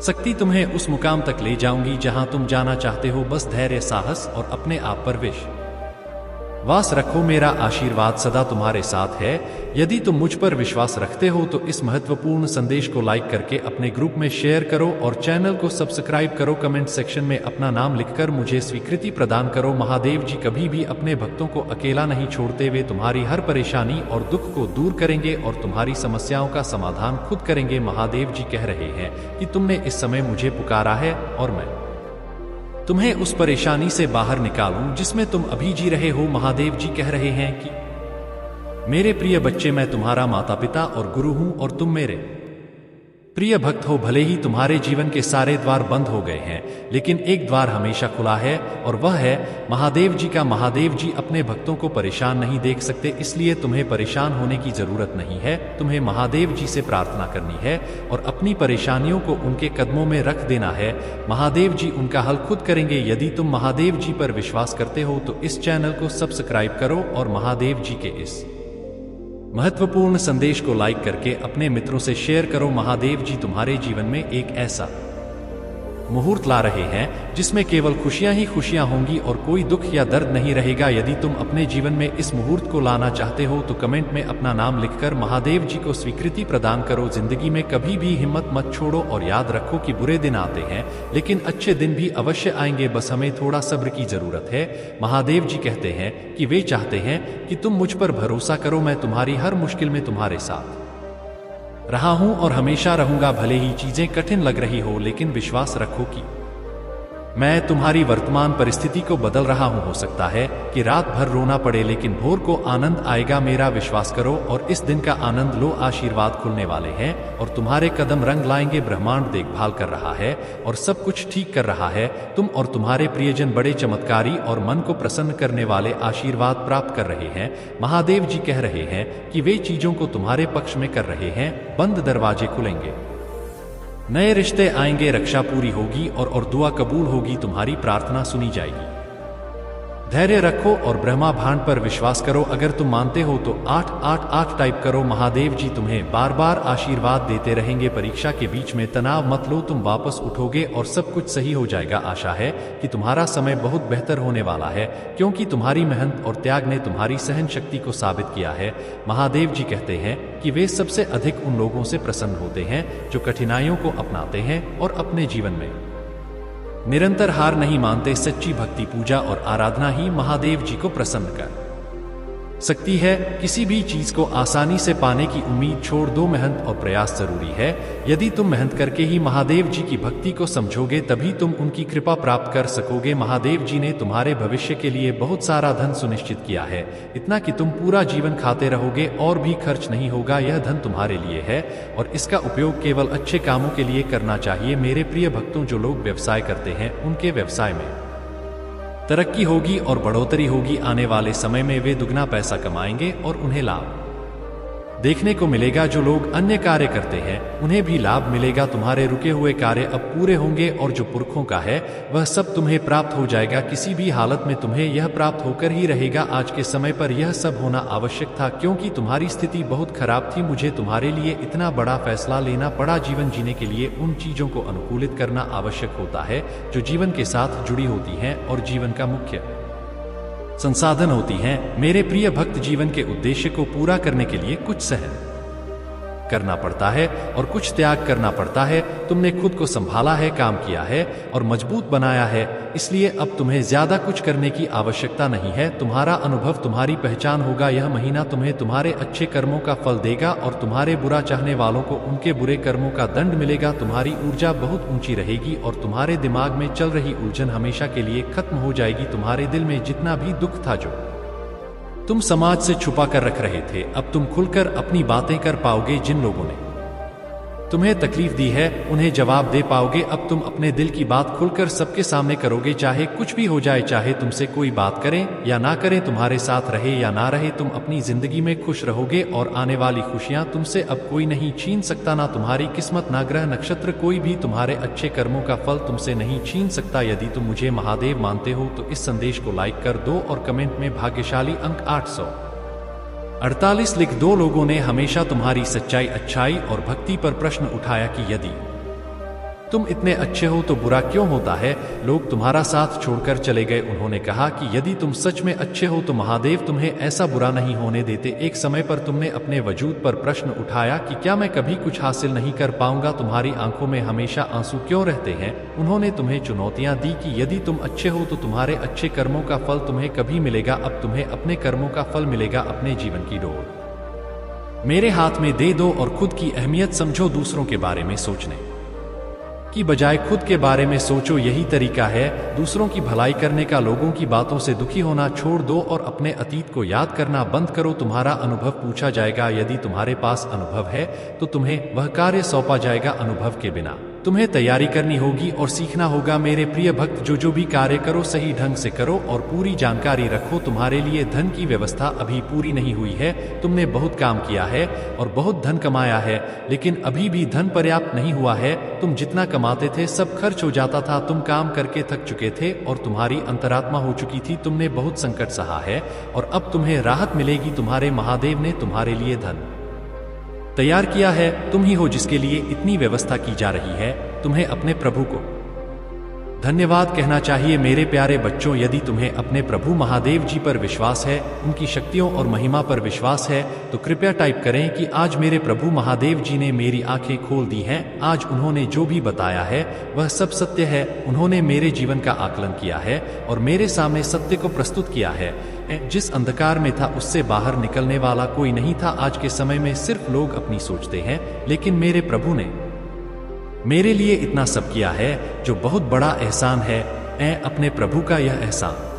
सकती। तुम्हें उस मुकाम तक ले जाऊंगी जहां तुम जाना चाहते हो। बस धैर्य, साहस और अपने आप पर विश्वास रखो। मेरा आशीर्वाद सदा तुम्हारे साथ है। यदि तुम मुझ पर विश्वास रखते हो तो इस महत्वपूर्ण संदेश को लाइक करके अपने ग्रुप में शेयर करो और चैनल को सब्सक्राइब करो। कमेंट सेक्शन में अपना नाम लिखकर मुझे स्वीकृति प्रदान करो। महादेव जी कभी भी अपने भक्तों को अकेला नहीं छोड़ते। वे तुम्हारी हर परेशानी और दुख को दूर करेंगे और तुम्हारी समस्याओं का समाधान खुद करेंगे। महादेव जी कह रहे हैं कि तुमने इस समय मुझे पुकारा है और मैं तुम्हें उस परेशानी से बाहर निकालूं जिसमें तुम अभी जी रहे हो। महादेव जी कह रहे हैं कि मेरे प्रिय बच्चे, मैं तुम्हारा माता पिता और गुरु हूं और तुम मेरे प्रिय भक्त हो। भले ही तुम्हारे जीवन के सारे द्वार बंद हो गए हैं लेकिन एक द्वार हमेशा खुला है और वह है महादेव जी का। महादेव जी अपने भक्तों को परेशान नहीं देख सकते, इसलिए तुम्हें परेशान होने की जरूरत नहीं है। तुम्हें महादेव जी से प्रार्थना करनी है और अपनी परेशानियों को उनके कदमों में रख देना है। महादेव जी उनका हल खुद करेंगे। यदि तुम महादेव जी पर विश्वास करते हो तो इस चैनल को सब्सक्राइब करो और महादेव जी के इस महत्वपूर्ण संदेश को लाइक करके अपने मित्रों से शेयर करो। महादेव जी तुम्हारे जीवन में एक ऐसा मुहूर्त ला रहे हैं जिसमें केवल खुशियां ही खुशियां होंगी और कोई दुख या दर्द नहीं रहेगा। यदि तुम अपने जीवन में इस मुहूर्त को लाना चाहते हो तो कमेंट में अपना नाम लिखकर महादेव जी को स्वीकृति प्रदान करो। जिंदगी में कभी भी हिम्मत मत छोड़ो और याद रखो कि बुरे दिन आते हैं लेकिन अच्छे दिन भी अवश्य आएंगे। बस हमें थोड़ा सब्र की जरूरत है। महादेव जी कहते हैं कि वे चाहते हैं कि तुम मुझ पर भरोसा करो। मैं तुम्हारी हर मुश्किल में तुम्हारे साथ रहा हूं और हमेशा रहूंगा। भले ही चीजें कठिन लग रही हो लेकिन विश्वास रखो कि मैं तुम्हारी वर्तमान परिस्थिति को बदल रहा हूं। हो सकता है कि रात भर रोना पड़े लेकिन भोर को आनंद आएगा। मेरा विश्वास करो और इस दिन का आनंद लो। आशीर्वाद खुलने वाले हैं और तुम्हारे कदम रंग लाएंगे। ब्रह्मांड देखभाल कर रहा है और सब कुछ ठीक कर रहा है। तुम और तुम्हारे प्रियजन बड़े चमत्कारी और मन को प्रसन्न करने वाले आशीर्वाद प्राप्त कर रहे हैं। महादेव जी कह रहे हैं कि वे चीजों को तुम्हारे पक्ष में कर रहे हैं। बंद दरवाजे खुलेंगे, नए रिश्ते आएंगे, रक्षा पूरी होगी और दुआ कबूल होगी। तुम्हारी प्रार्थना सुनी जाएगी। धैर्य रखो और ब्रह्मा भांड पर विश्वास करो। अगर तुम मानते हो तो 888 टाइप करो। महादेव जी तुम्हें बार बार आशीर्वाद देते रहेंगे। परीक्षा के बीच में तनाव मत लो, तुम वापस उठोगे और सब कुछ सही हो जाएगा। आशा है कि तुम्हारा समय बहुत बेहतर होने वाला है, क्योंकि तुम्हारी मेहनत और त्याग ने तुम्हारी सहन शक्ति को साबित किया है। महादेव जी कहते हैं कि वे सबसे अधिक उन लोगों से प्रसन्न होते हैं जो कठिनाइयों को अपनाते हैं और अपने जीवन में निरंतर हार नहीं मानते। सच्ची भक्ति, पूजा और आराधना ही महादेव जी को प्रसन्न कर सकती है। किसी भी चीज को आसानी से पाने की उम्मीद छोड़ दो, मेहनत और प्रयास जरूरी है। यदि तुम मेहनत करके ही महादेव जी की भक्ति को समझोगे तभी तुम उनकी कृपा प्राप्त कर सकोगे। महादेव जी ने तुम्हारे भविष्य के लिए बहुत सारा धन सुनिश्चित किया है, इतना कि तुम पूरा जीवन खाते रहोगे और भी खर्च नहीं होगा। यह धन तुम्हारे लिए है और इसका उपयोग केवल अच्छे कामों के लिए करना चाहिए। मेरे प्रिय भक्तों, जो लोग व्यवसाय करते हैं उनके व्यवसाय में तरक्की होगी और बढ़ोतरी होगी। आने वाले समय में वे दुगना पैसा कमाएंगे और उन्हें लाभ देखने को मिलेगा। जो लोग अन्य कार्य करते हैं उन्हें भी लाभ मिलेगा। तुम्हारे रुके हुए कार्य अब पूरे होंगे और जो पुरखों का है वह सब तुम्हें प्राप्त हो जाएगा। किसी भी हालत में तुम्हें यह प्राप्त होकर ही रहेगा। आज के समय पर यह सब होना आवश्यक था, क्योंकि तुम्हारी स्थिति बहुत खराब थी। मुझे तुम्हारे लिए इतना बड़ा फैसला लेना पड़ा। जीवन जीने के लिए उन चीजों को अनुकूलित करना आवश्यक होता है जो जीवन के साथ जुड़ी होती हैं और जीवन का मुख्य संसाधन होती हैं। मेरे प्रिय भक्त, जीवन के उद्देश्य को पूरा करने के लिए कुछ सहन करना पड़ता है और कुछ त्याग करना पड़ता है। तुमने खुद को संभाला है, काम किया है और मजबूत बनाया है, इसलिए अब तुम्हें ज्यादा कुछ करने की आवश्यकता नहीं है। तुम्हारा अनुभव तुम्हारी पहचान होगा। यह महीना तुम्हें तुम्हारे अच्छे कर्मों का फल देगा और तुम्हारे बुरा चाहने वालों को उनके बुरे कर्मों का दंड मिलेगा। तुम्हारी ऊर्जा बहुत ऊंची रहेगी और तुम्हारे दिमाग में चल रही उलझन हमेशा के लिए खत्म हो जाएगी। तुम्हारे दिल में जितना भी दुख था, जो तुम समाज से छुपा कर रख रहे थे, अब तुम खुलकर अपनी बातें कर पाओगे। जिन लोगों ने तुम्हें तकलीफ दी है उन्हें जवाब दे पाओगे। अब तुम अपने दिल की बात खुलकर सबके सामने करोगे, चाहे कुछ भी हो जाए, चाहे तुमसे कोई बात करें या ना करें, तुम्हारे साथ रहे या ना रहे, तुम अपनी जिंदगी में खुश रहोगे और आने वाली खुशियां तुमसे अब कोई नहीं छीन सकता। ना तुम्हारी किस्मत, ना ग्रह नक्षत्र, कोई भी तुम्हारे अच्छे कर्मों का फल तुमसे नहीं छीन सकता। यदि तुम मुझे महादेव मानते हो तो इस संदेश को लाइक कर दो और कमेंट में भाग्यशाली अंक 848 लिख दो। लोगों ने हमेशा तुम्हारी सच्चाई, अच्छाई और भक्ति पर प्रश्न उठाया कि यदि तुम इतने अच्छे हो तो बुरा क्यों होता है? लोग तुम्हारा साथ छोड़कर चले गए। उन्होंने कहा कि यदि तुम सच में अच्छे हो तो महादेव तुम्हें ऐसा बुरा नहीं होने देते। एक समय पर तुमने अपने वजूद पर प्रश्न उठाया कि क्या मैं कभी कुछ हासिल नहीं कर पाऊंगा? तुम्हारी आंखों में हमेशा आंसू क्यों रहते हैं? उन्होंने तुम्हें चुनौतियां दी कि यदि तुम अच्छे हो तो तुम्हारे अच्छे कर्मों का फल तुम्हें कभी मिलेगा। अब तुम्हें अपने कर्मों का फल मिलेगा। अपने जीवन की डोर मेरे हाथ में दे दो और खुद की अहमियत समझो। दूसरों के बारे में सोचने की बजाय खुद के बारे में सोचो, यही तरीका है दूसरों की भलाई करने का। लोगों की बातों से दुखी होना छोड़ दो और अपने अतीत को याद करना बंद करो। तुम्हारा अनुभव पूछा जाएगा। यदि तुम्हारे पास अनुभव है तो तुम्हें वह कार्य सौंपा जाएगा। अनुभव के बिना तुम्हें तैयारी करनी होगी और सीखना होगा। मेरे प्रिय भक्त, जो भी कार्य करो सही ढंग से करो और पूरी जानकारी रखो। तुम्हारे लिए धन की व्यवस्था अभी पूरी नहीं हुई है। तुमने बहुत काम किया है और बहुत धन कमाया है, लेकिन अभी भी धन पर्याप्त नहीं हुआ है। तुम जितना कमाते थे सब खर्च हो जाता था। तुम काम करके थक चुके थे और तुम्हारी अंतरात्मा हो चुकी थी। तुमने बहुत संकट सहा है और अब तुम्हें राहत मिलेगी। तुम्हारे महादेव ने तुम्हारे लिए धन तैयार किया है। तुम ही हो जिसके लिए इतनी व्यवस्था की जा रही है। तुम्हें अपने प्रभु को धन्यवाद कहना चाहिए। मेरे प्यारे बच्चों, यदि तुम्हें अपने प्रभु महादेव जी पर विश्वास है, उनकी शक्तियों और महिमा पर विश्वास है, तो कृपया टाइप करें कि आज मेरे प्रभु महादेव जी ने मेरी आंखें खोल दी हैं। आज उन्होंने जो भी बताया है वह सब सत्य है। उन्होंने मेरे जीवन का आकलन किया है और मेरे सामने सत्य को प्रस्तुत किया है। जिस अंधकार में था उससे बाहर निकलने वाला कोई नहीं था। आज के समय में सिर्फ लोग अपनी सोचते हैं, लेकिन मेरे प्रभु ने मेरे लिए इतना सब किया है जो बहुत बड़ा एहसान है। मैं अपने प्रभु का यह एहसान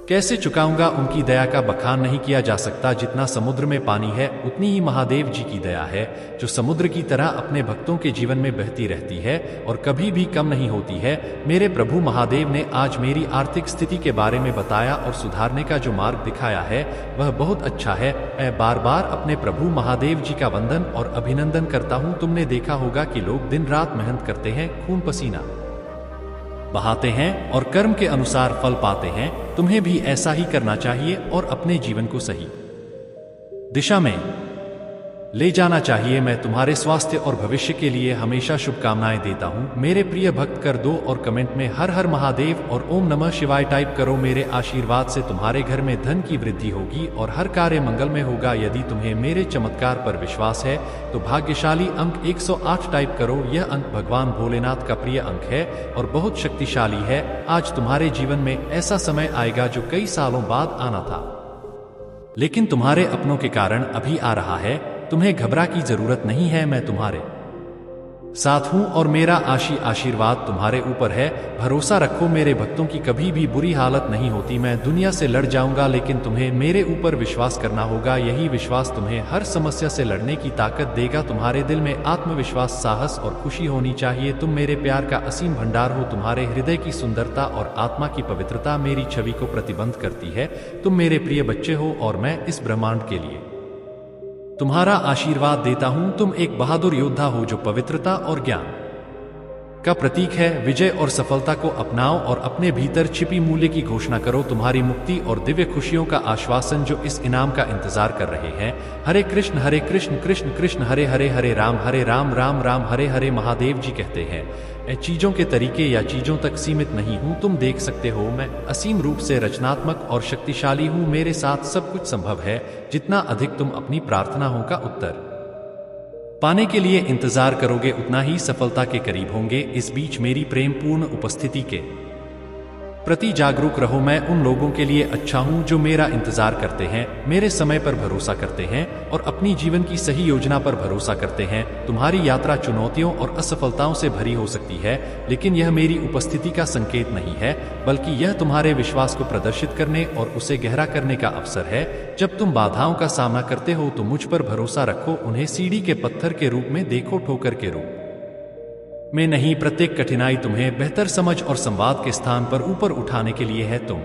कैसे चुकाऊंगा? उनकी दया का बखान नहीं किया जा सकता। जितना समुद्र में पानी है उतनी ही महादेव जी की दया है, जो समुद्र की तरह अपने भक्तों के जीवन में बहती रहती है और कभी भी कम नहीं होती है। मेरे प्रभु महादेव ने आज मेरी आर्थिक स्थिति के बारे में बताया और सुधारने का जो मार्ग दिखाया है वह बहुत अच्छा है। मैं बार बार अपने प्रभु महादेव जी का वंदन और अभिनंदन करता हूँ। तुमने देखा होगा कि लोग दिन रात मेहनत करते हैं, खून पसीना बहाते हैं और कर्म के अनुसार फल पाते हैं। तुम्हें भी ऐसा ही करना चाहिए और अपने जीवन को सही दिशा में ले जाना चाहिए। मैं तुम्हारे स्वास्थ्य और भविष्य के लिए हमेशा शुभकामनाएं देता हूं। मेरे प्रिय भक्त, कर दो और कमेंट में हर हर महादेव और ओम नमः शिवाय टाइप करो। मेरे आशीर्वाद से तुम्हारे घर में धन की वृद्धि होगी और हर कार्य मंगल में होगा। यदि तुम्हें मेरे चमत्कार पर विश्वास है तो भाग्यशाली अंक 108 टाइप करो। यह अंक भगवान भोलेनाथ का प्रिय अंक है और बहुत शक्तिशाली है। आज तुम्हारे जीवन में ऐसा समय आएगा जो कई सालों बाद आना था, लेकिन तुम्हारे अपनों के कारण अभी आ रहा है। तुम्हें घबरा की जरूरत नहीं है, मैं तुम्हारे साथ हूं और मेरा आशीर्वाद तुम्हारे ऊपर है। भरोसा रखो, मेरे भक्तों की कभी भी बुरी हालत नहीं होती। मैं दुनिया से लड़ जाऊंगा लेकिन तुम्हें मेरे ऊपर विश्वास करना होगा। यही विश्वास तुम्हें हर समस्या से लड़ने की ताकत देगा। तुम्हारे दिल में आत्मविश्वास, साहस और खुशी होनी चाहिए। तुम मेरे प्यार का असीम भंडार हो। तुम्हारे हृदय की सुंदरता और आत्मा की पवित्रता मेरी छवि को प्रतिबंध करती है। तुम मेरे प्रिय बच्चे हो और मैं इस ब्रह्मांड के लिए तुम्हारा आशीर्वाद देता हूं। तुम एक बहादुर योद्धा हो जो पवित्रता और ज्ञान का प्रतीक है। विजय और सफलता को अपनाओ और अपने भीतर छिपी मूल्य की घोषणा करो। तुम्हारी मुक्ति और दिव्य खुशियों का आश्वासन जो इस इनाम का इंतजार कर रहे हैं। हरे कृष्ण कृष्ण कृष्ण हरे हरे, हरे राम राम राम हरे हरे। महादेव जी कहते हैं, चीजों के तरीके या चीजों तक सीमित नहीं हूं। तुम देख सकते हो मैं असीम रूप से रचनात्मक और शक्तिशाली हूं। मेरे साथ सब कुछ संभव है। जितना अधिक तुम अपनी प्रार्थनाओं का उत्तर पाने के लिए इंतजार करोगे उतना ही सफलता के करीब होंगे। इस बीच मेरी प्रेम पूर्ण उपस्थिति के प्रति जागरूक रहो। मैं उन लोगों के लिए अच्छा हूं जो मेरा इंतजार करते हैं, मेरे समय पर भरोसा करते हैं और अपनी जीवन की सही योजना पर भरोसा करते हैं। तुम्हारी यात्रा चुनौतियों और असफलताओं से भरी हो सकती है, लेकिन यह मेरी उपस्थिति का संकेत नहीं है, बल्कि यह तुम्हारे विश्वास को प्रदर्शित करने और उसे गहरा करने का अवसर है। जब तुम बाधाओं का सामना करते हो तो मुझ पर भरोसा रखो। उन्हें सीढ़ी के पत्थर के रूप में देखो, ठोकर के रूप में नहीं। प्रत्येक कठिनाई तुम्हें बेहतर समझ और संवाद के स्थान पर ऊपर उठाने के लिए है। तुम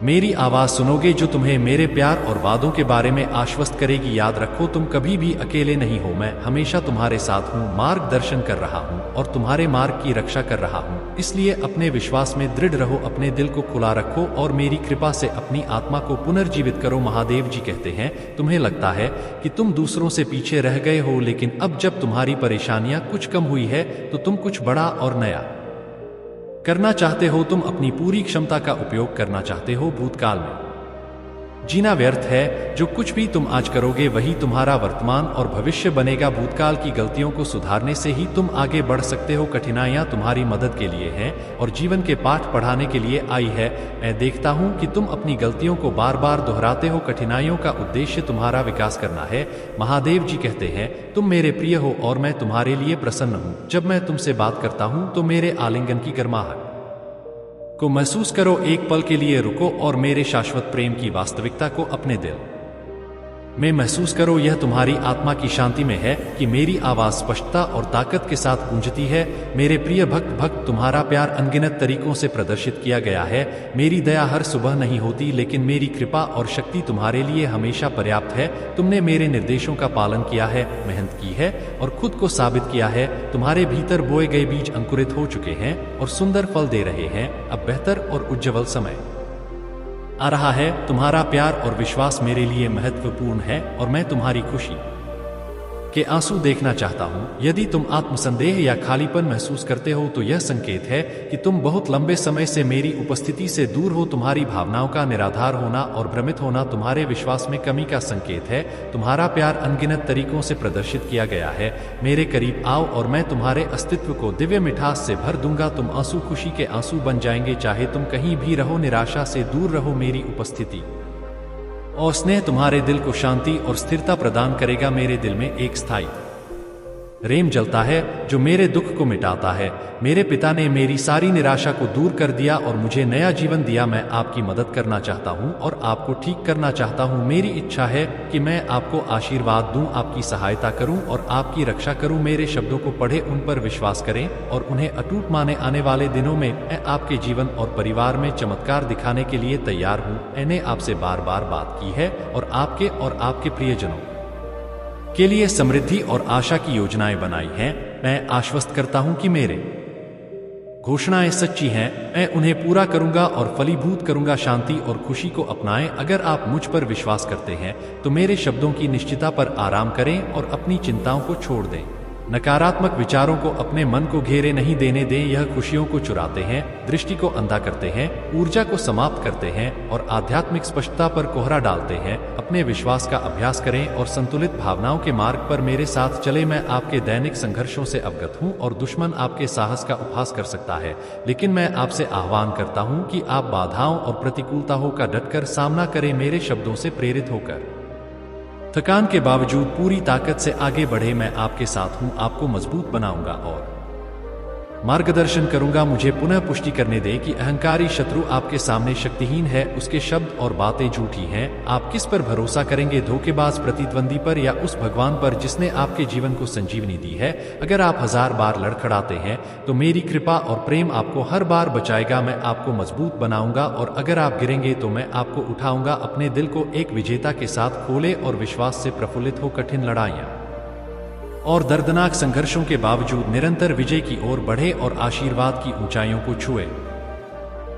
मेरी आवाज सुनोगे जो तुम्हें मेरे प्यार और वादों के बारे में आश्वस्त करेगी। याद रखो, तुम कभी भी अकेले नहीं हो। मैं हमेशा तुम्हारे साथ हूँ, मार्गदर्शन कर रहा हूँ और तुम्हारे मार्ग की रक्षा कर रहा हूँ। इसलिए अपने विश्वास में दृढ़ रहो, अपने दिल को खुला रखो और मेरी कृपा से अपनी आत्मा को पुनर्जीवित करो। महादेव जी कहते हैं, तुम्हें लगता है कि तुम दूसरों से पीछे रह गए हो, लेकिन अब जब तुम्हारी परेशानियां कुछ कम हुई है तो तुम कुछ बड़ा और नया करना चाहते हो। तुम अपनी पूरी क्षमता का उपयोग करना चाहते हो। भूतकाल में जीना व्यर्थ है। जो कुछ भी तुम आज करोगे वही तुम्हारा वर्तमान और भविष्य बनेगा। भूतकाल की गलतियों को सुधारने से ही तुम आगे बढ़ सकते हो। कठिनाइयां तुम्हारी मदद के लिए हैं और जीवन के पाठ पढ़ाने के लिए आई है। मैं देखता हूं कि तुम अपनी गलतियों को बार बार दोहराते हो। कठिनाइयों का उद्देश्य तुम्हारा विकास करना है। महादेव जी कहते हैं, तुम मेरे प्रिय हो और मैं तुम्हारे लिए प्रसन्न हूं। जब मैं तुमसे बात करता हूं तो मेरे आलिंगन की गर्माहट को महसूस करो। एक पल के लिए रुको और मेरे शाश्वत प्रेम की वास्तविकता को अपने दिल में महसूस करो। यह तुम्हारी आत्मा की शांति में है कि मेरी आवाज स्पष्टता और ताकत के साथ गूंजती है। मेरे प्रिय भक्त, तुम्हारा प्यार अनगिनत तरीकों से प्रदर्शित किया गया है। मेरी दया हर सुबह नहीं होती, लेकिन मेरी कृपा और शक्ति तुम्हारे लिए हमेशा पर्याप्त है। तुमने मेरे निर्देशों का पालन किया है, मेहनत की है और खुद को साबित किया है। तुम्हारे भीतर बोए गए बीज अंकुरित हो चुके हैं और सुंदर फल दे रहे हैं। अब बेहतर और उज्ज्वल समय आ रहा है। तुम्हारा प्यार और विश्वास मेरे लिए महत्वपूर्ण है और मैं तुम्हारी खुशी के आंसू देखना चाहता हूं। यदि तुम आत्मसंदेह या खालीपन महसूस करते हो तो यह संकेत है कि तुम बहुत लंबे समय से मेरी उपस्थिति से दूर हो। तुम्हारी भावनाओं का निराधार होना और भ्रमित होना तुम्हारे विश्वास में कमी का संकेत है। तुम्हारा प्यार अनगिनत तरीकों से प्रदर्शित किया गया है। मेरे करीब आओ और मैं तुम्हारे अस्तित्व को दिव्य मिठास से भर दूंगा। तुम आंसू खुशी के आंसू बन जाएंगे। चाहे तुम कहीं भी रहो, निराशा से दूर रहो। मेरी उपस्थिति और स्नेह तुम्हारे दिल को शांति और स्थिरता प्रदान करेगा। मेरे दिल में एक स्थायी प्रेम जलता है जो मेरे दुख को मिटाता है। मेरे पिता ने मेरी सारी निराशा को दूर कर दिया और मुझे नया जीवन दिया। मैं आपकी मदद करना चाहता हूं और आपको ठीक करना चाहता हूं। मेरी इच्छा है कि मैं आपको आशीर्वाद दूं, आपकी सहायता करूं और आपकी रक्षा करूं। मेरे शब्दों को पढ़े, उन पर विश्वास करें और उन्हें अटूट माने। आने वाले दिनों में मैं आपके जीवन और परिवार में चमत्कार दिखाने के लिए तैयार हूं। मैंने आपसे बार बार बात की है और आपके प्रियजनों के लिए समृद्धि और आशा की योजनाएं बनाई हैं। मैं आश्वस्त करता हूं कि मेरे घोषणाएं सच्ची हैं, मैं उन्हें पूरा करूंगा और फलीभूत करूंगा। शांति और खुशी को अपनाएं। अगर आप मुझ पर विश्वास करते हैं तो मेरे शब्दों की निश्चितता पर आराम करें और अपनी चिंताओं को छोड़ दें। नकारात्मक विचारों को अपने मन को घेरे नहीं देने दें। यह खुशियों को चुराते हैं, दृष्टि को अंधा करते हैं, ऊर्जा को समाप्त करते हैं और आध्यात्मिक स्पष्टता पर कोहरा डालते हैं। अपने विश्वास का अभ्यास करें और संतुलित भावनाओं के मार्ग पर मेरे साथ चले। मैं आपके दैनिक संघर्षों से अवगत हूं और दुश्मन आपके साहस का उपहास कर सकता है, लेकिन मैं आपसे आह्वान करता हूं कि आप बाधाओं और प्रतिकूलताओं का डटकर सामना करें। मेरे शब्दों से प्रेरित होकर थकान के बावजूद पूरी ताकत से आगे बढ़े। मैं आपके साथ हूं, आपको मजबूत बनाऊंगा और मार्गदर्शन करूंगा। मुझे पुनः पुष्टि करने दें कि अहंकारी शत्रु आपके सामने शक्तिहीन है, उसके शब्द और बातें झूठी हैं। आप किस पर भरोसा करेंगे, धोखेबाज प्रतिद्वंदी पर या उस भगवान पर जिसने आपके जीवन को संजीवनी दी है? अगर आप 1000 बार लड़खड़ाते हैं तो मेरी कृपा और प्रेम आपको हर बार बचाएगा। मैं आपको मजबूत बनाऊंगा और अगर आप गिरेंगे तो मैं आपको उठाऊंगा। अपने दिल को एक विजेता के साथ खोले और विश्वास से प्रफुल्लित हो। कठिन लड़ाइयां और दर्दनाक संघर्षों के बावजूद निरंतर विजय की ओर बढ़े और आशीर्वाद की ऊंचाइयों को छुए।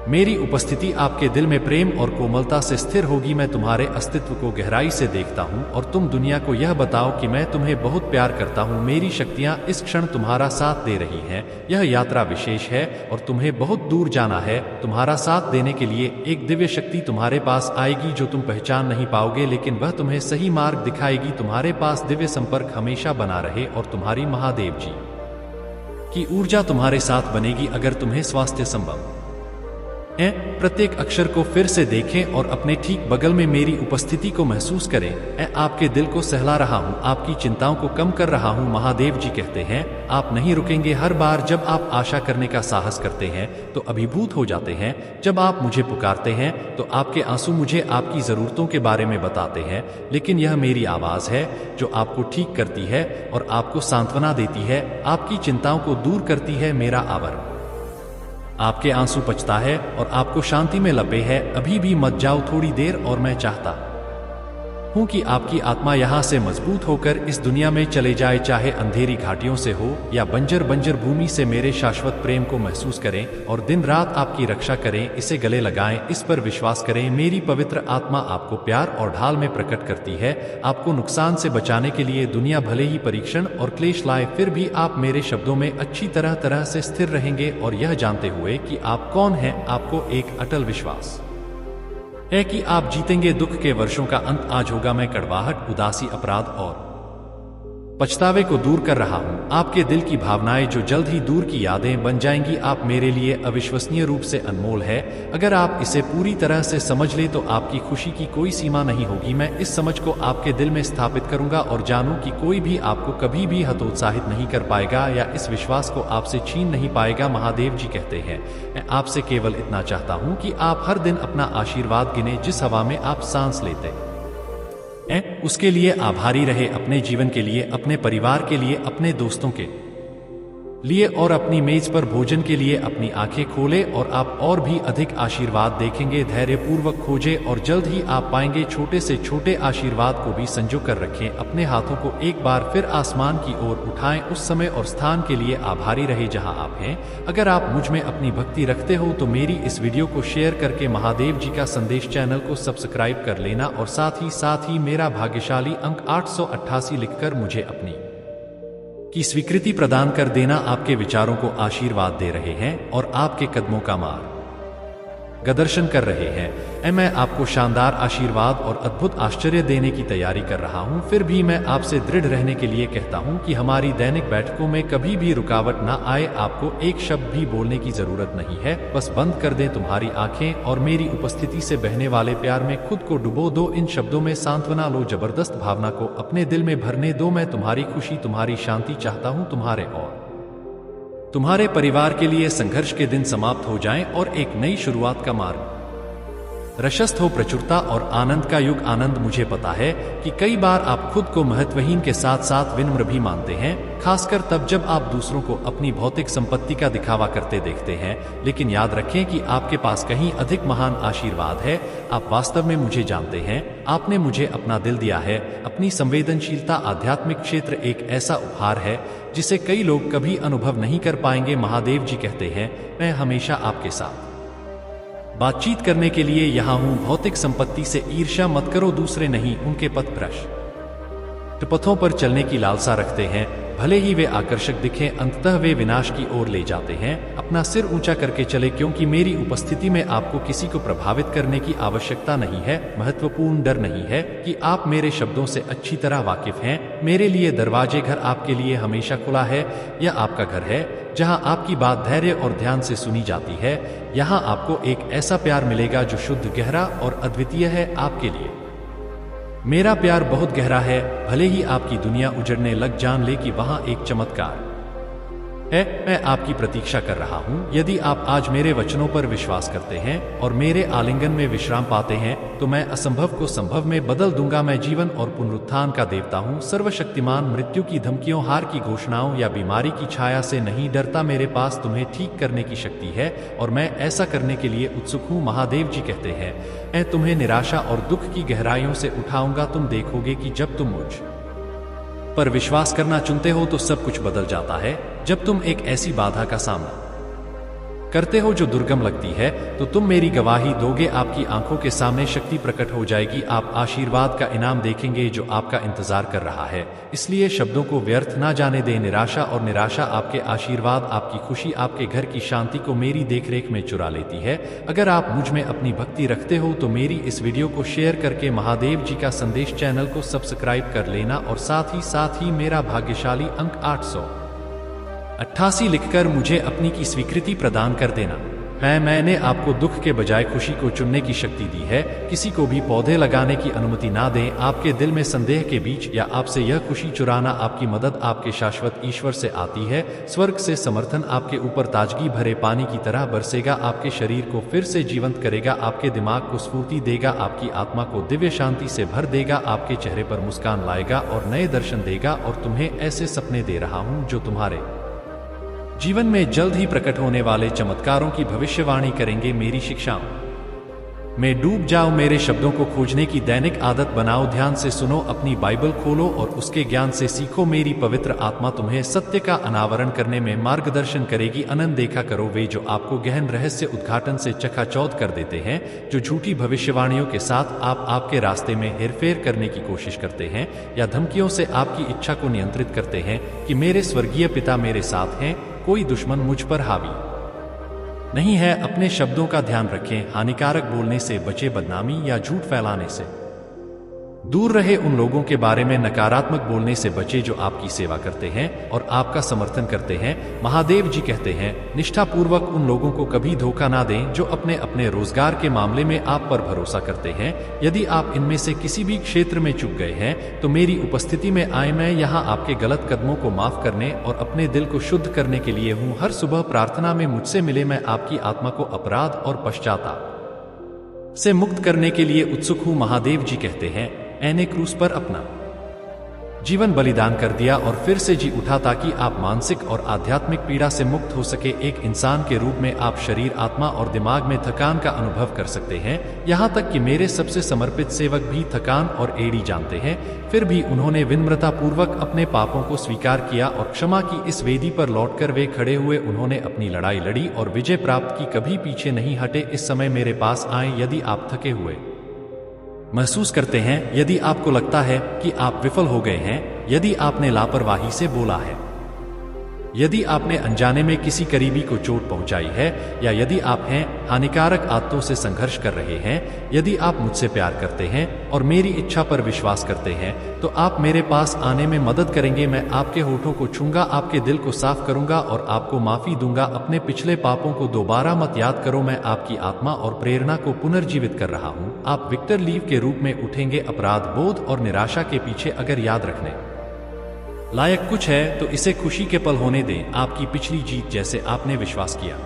मेरी उपस्थिति आपके दिल में प्रेम और कोमलता से स्थिर होगी। मैं तुम्हारे अस्तित्व को गहराई से देखता हूं और तुम दुनिया को यह बताओ कि मैं तुम्हें बहुत प्यार करता हूं। मेरी शक्तियां इस क्षण तुम्हारा साथ दे रही हैं। यह यात्रा विशेष है और तुम्हें बहुत दूर जाना है। तुम्हारा साथ देने के लिए एक दिव्य शक्ति तुम्हारे पास आएगी जो तुम पहचान नहीं पाओगे, लेकिन वह तुम्हें सही मार्ग दिखाएगी। तुम्हारे पास दिव्य संपर्क हमेशा बना रहे और तुम्हारी महादेव जी की ऊर्जा तुम्हारे साथ बनेगी। अगर तुम्हें स्वास्थ्य संभव है, प्रत्येक अक्षर को फिर से देखें और अपने ठीक बगल में मेरी उपस्थिति को महसूस करें। मैं आपके दिल को सहला रहा हूं, आपकी चिंताओं को कम कर रहा हूं। महादेव जी कहते हैं, आप नहीं रुकेंगे। हर बार जब आप आशा करने का साहस करते हैं तो अभिभूत हो जाते हैं। जब आप मुझे पुकारते हैं तो आपके आंसू मुझे आपकी जरूरतों के बारे में बताते हैं, लेकिन यह मेरी आवाज है जो आपको ठीक करती है और आपको सांत्वना देती है, आपकी चिंताओं को दूर करती है। मेरा आवर आपके आंसू पचता है और आपको शांति में लपे है। अभी भी मत जाओ थोड़ी देर और मैं चाहता हूं कि आपकी आत्मा यहां से मजबूत होकर इस दुनिया में चले जाए, चाहे अंधेरी घाटियों से हो या बंजर भूमि से। मेरे शाश्वत प्रेम को महसूस करें और दिन रात आपकी रक्षा करें। इसे गले लगाएं, इस पर विश्वास करें। मेरी पवित्र आत्मा आपको प्यार और ढाल में प्रकट करती है। आपको नुकसान से बचाने के लिए दुनिया भले ही परीक्षण और क्लेश लाए, फिर भी आप मेरे शब्दों में अच्छी तरह से स्थिर रहेंगे और यह जानते हुए कि आप कौन हैं, आपको एक अटल विश्वास है कि आप जीतेंगे। दुख के वर्षों का अंत आज होगा। मैं कड़वाहट, उदासी, अपराध और पछतावे को दूर कर रहा हूं। आपके दिल की भावनाएं जो जल्द ही दूर की यादें बन जाएंगी। आप मेरे लिए अविश्वसनीय रूप से अनमोल है। अगर आप इसे पूरी तरह से समझ ले तो आपकी खुशी की कोई सीमा नहीं होगी। मैं इस समझ को आपके दिल में स्थापित करूंगा और जानूं कि कोई भी आपको कभी भी हतोत्साहित नहीं कर पाएगा या इस विश्वास को आपसे छीन नहीं पाएगा। महादेव जी कहते हैं, मैं आपसे केवल इतना चाहता हूं कि आप हर दिन अपना आशीर्वाद गिने। जिस हवा में आप सांस लेते हैं उसके लिए आभारी रहे। अपने जीवन के लिए, अपने परिवार के लिए, अपने दोस्तों के लिए और अपनी मेज पर भोजन के लिए अपनी आंखें खोले और आप और भी अधिक आशीर्वाद देखेंगे। धैर्यपूर्वक खोजे और जल्द ही आप पाएंगे। छोटे से छोटे आशीर्वाद को भी संजो कर रखें। अपने हाथों को एक बार फिर आसमान की ओर उठाएं। उस समय और स्थान के लिए आभारी रहे जहां आप हैं। अगर आप मुझ में अपनी भक्ति रखते हो तो मेरी इस वीडियो को शेयर करके महादेव जी का संदेश चैनल को सब्सक्राइब कर लेना और साथ ही मेरा भाग्यशाली अंक 888 लिखकर मुझे अपनी की स्वीकृति प्रदान कर देना। आपके विचारों को आशीर्वाद दे रहे हैं और आपके कदमों का मार्गदर्शन कर रहे हैं। मैं आपको शानदार आशीर्वाद और अद्भुत आश्चर्य देने की तैयारी कर रहा हूं। फिर भी मैं आपसे दृढ़ रहने के लिए कहता हूं कि हमारी दैनिक बैठकों में कभी भी रुकावट ना आए। आपको एक शब्द भी बोलने की जरूरत नहीं है, बस बंद कर दें तुम्हारी आंखें और मेरी उपस्थिति से बहने वाले प्यार में खुद को डुबो दो। इन शब्दों में सांत्वना लो, जबरदस्त भावना को अपने दिल में भरने दो। मैं तुम्हारी खुशी, तुम्हारी शांति चाहता हूं। तुम्हारे और तुम्हारे परिवार के लिए संघर्ष के दिन समाप्त हो जाएं और एक नई शुरुआत का मार्ग रशस्त हो प्रचुरता और आनंद का युग। आनंद, मुझे पता है कि कई बार आप खुद को महत्वहीन के साथ साथ विनम्र भी मानते हैं, खासकर तब जब आप दूसरों को अपनी भौतिक संपत्ति का दिखावा करते देखते हैं। लेकिन याद रखें कि आपके पास कहीं अधिक महान आशीर्वाद है। आप वास्तव में मुझे जानते हैं। आपने मुझे अपना दिल दिया है, अपनी संवेदनशीलता। आध्यात्मिक क्षेत्र एक ऐसा उपहार है जिसे कई लोग कभी अनुभव नहीं कर पाएंगे। महादेव जी कहते हैं, मैं हमेशा आपके साथ बातचीत करने के लिए यहाँ हूँ। भौतिक संपत्ति से ईर्ष्या मत करो, दूसरे नहीं उनके पथ भ्रष्ट पथों पर चलने की लालसा रखते हैं। भले ही वे आकर्षक दिखें, अंततः वे विनाश की ओर ले जाते हैं। अपना सिर ऊंचा करके चले, क्योंकि मेरी उपस्थिति में आपको किसी को प्रभावित करने की आवश्यकता नहीं है। महत्वपूर्ण डर नहीं है कि आप मेरे शब्दों से अच्छी तरह वाकिफ हैं। मेरे लिए दरवाजे घर आपके लिए हमेशा खुला है। यह आपका घर है जहां आपकी बात धैर्य और ध्यान से सुनी जाती है। यहां आपको एक ऐसा प्यार मिलेगा जो शुद्ध, गहरा और अद्वितीय है। आपके लिए मेरा प्यार बहुत गहरा है। भले ही आपकी दुनिया उजड़ने लग, जान ले कि वहां एक चमत्कार है। मैं आपकी प्रतीक्षा कर रहा हूं। यदि आप आज मेरे वचनों पर विश्वास करते हैं और मेरे आलिंगन में विश्राम पाते हैं, तो मैं असंभव को संभव में बदल दूंगा। मैं जीवन और पुनरुत्थान का देवता हूं, सर्वशक्तिमान। मृत्यु की धमकियों, हार की घोषणाओं या बीमारी की छाया से नहीं डरता। मेरे पास तुम्हें ठीक करने की शक्ति है और मैं ऐसा करने के लिए उत्सुक हूं। महादेव जी कहते हैं, मैं तुम्हें निराशा और दुख की गहराइयों से उठाऊंगा। तुम देखोगे कि जब तुम मुझ पर विश्वास करना चुनते हो तो सब कुछ बदल जाता है। जब तुम एक ऐसी बाधा का सामना करते हो जो दुर्गम लगती है, तो तुम मेरी गवाही दोगे। आपकी आंखों के सामने शक्ति प्रकट हो जाएगी। आप आशीर्वाद का इनाम देखेंगे जो आपका इंतजार कर रहा है। इसलिए शब्दों को व्यर्थ ना जाने दें। निराशा और निराशा आपके आशीर्वाद, आपकी खुशी, आपके घर की शांति को मेरी देखरेख में चुरा लेती है। अगर आप मुझ में अपनी भक्ति रखते हो तो मेरी इस वीडियो को शेयर करके महादेव जी का संदेश चैनल को सब्सक्राइब कर लेना और साथ ही मेरा भाग्यशाली अंक 888 लिखकर मुझे अपनी की स्वीकृति प्रदान कर देना। मैंने आपको दुख के बजाय खुशी को चुनने की शक्ति दी है। किसी को भी पौधे लगाने की अनुमति ना दें। आपके दिल में संदेह के बीच या आपसे यह खुशी चुराना। आपकी मदद आपके शाश्वत ईश्वर से आती है। स्वर्ग से समर्थन आपके ऊपर ताजगी भरे पानी की तरह बरसेगा। आपके शरीर को फिर से जीवंत करेगा, आपके दिमाग को स्फूर्ति देगा, आपकी आत्मा को दिव्य शांति से भर देगा, आपके चेहरे पर मुस्कान लाएगा और नए दर्शन देगा। और तुम्हें ऐसे सपने दे रहा हूं जो तुम्हारे जीवन में जल्द ही प्रकट होने वाले चमत्कारों की भविष्यवाणी करेंगे। मेरी शिक्षाओं में डूब जाओ, मेरे शब्दों को खोजने की दैनिक आदत बनाओ। ध्यान से सुनो, अपनी बाइबल खोलो और उसके ज्ञान से सीखो। मेरी पवित्र आत्मा तुम्हें सत्य का अनावरण करने में मार्गदर्शन करेगी। आनंद देखा करो वे जो आपको गहन रहस्य उद्घाटन से चकाचौंध कर देते हैं, जो झूठी भविष्यवाणियों के साथ आपके रास्ते में हेरफेर करने की कोशिश करते हैं या धमकियों से आपकी इच्छा को नियंत्रित करते हैं कि मेरे स्वर्गीय पिता मेरे साथ हैं, कोई दुश्मन मुझ पर हावी नहीं है। अपने शब्दों का ध्यान रखें, हानिकारक बोलने से बचे, बदनामी या झूठ फैलाने से दूर रहे। उन लोगों के बारे में नकारात्मक बोलने से बचे जो आपकी सेवा करते हैं और आपका समर्थन करते हैं। महादेव जी कहते हैं, निष्ठापूर्वक उन लोगों को कभी धोखा ना दें जो अपने अपने रोजगार के मामले में आप पर भरोसा करते हैं। यदि आप इनमें से किसी भी क्षेत्र में चूक गए हैं तो मेरी उपस्थिति में आए। मैं यहाँ आपके गलत कदमों को माफ करने और अपने दिल को शुद्ध करने के लिए हूँ। हर सुबह प्रार्थना में मुझसे मिले। मैं आपकी आत्मा को अपराध और पश्चाताप से मुक्त करने के लिए उत्सुक हूँ। महादेव जी कहते हैं, मैंने क्रूस पर अपना जीवन बलिदान कर दिया और फिर से जी उठा ताकि आप मानसिक और आध्यात्मिक पीड़ा से मुक्त हो सके। एक इंसान के रूप में आप शरीर, आत्मा और दिमाग में थकान का अनुभव कर सकते हैं। यहाँ तक कि मेरे सबसे समर्पित सेवक भी थकान और एड़ी जानते हैं। फिर भी उन्होंने विनम्रता पूर्वक अपने पापों को स्वीकार किया और क्षमा की। इस वेदी पर लौटकर वे खड़े हुए। उन्होंने अपनी लड़ाई लड़ी और विजय प्राप्त की, कभी पीछे नहीं हटे। इस समय मेरे पास आए यदि आप थके हुए महसूस करते हैं, यदि आपको लगता है कि आप विफल हो गए हैं, यदि आपने लापरवाही से बोला है, यदि आपने अनजाने में किसी करीबी को चोट पहुंचाई है, या यदि आप हैं हानिकारक आदतों से संघर्ष कर रहे हैं, यदि आप मुझसे प्यार करते हैं और मेरी इच्छा पर विश्वास करते हैं, तो आप मेरे पास आने में मदद करेंगे। मैं आपके होठों को छूंगा, आपके दिल को साफ करूंगा और आपको माफी दूंगा। अपने पिछले पापों को दोबारा मत याद करो। मैं आपकी आत्मा और प्रेरणा को पुनर्जीवित कर रहा हूं। आप विक्टर लीव के रूप में उठेंगे। अपराध बोध और निराशा के पीछे अगर याद रखने लायक कुछ है तो इसे खुशी के पल होने दें। आपकी पिछली जीत जैसे आपने विश्वास किया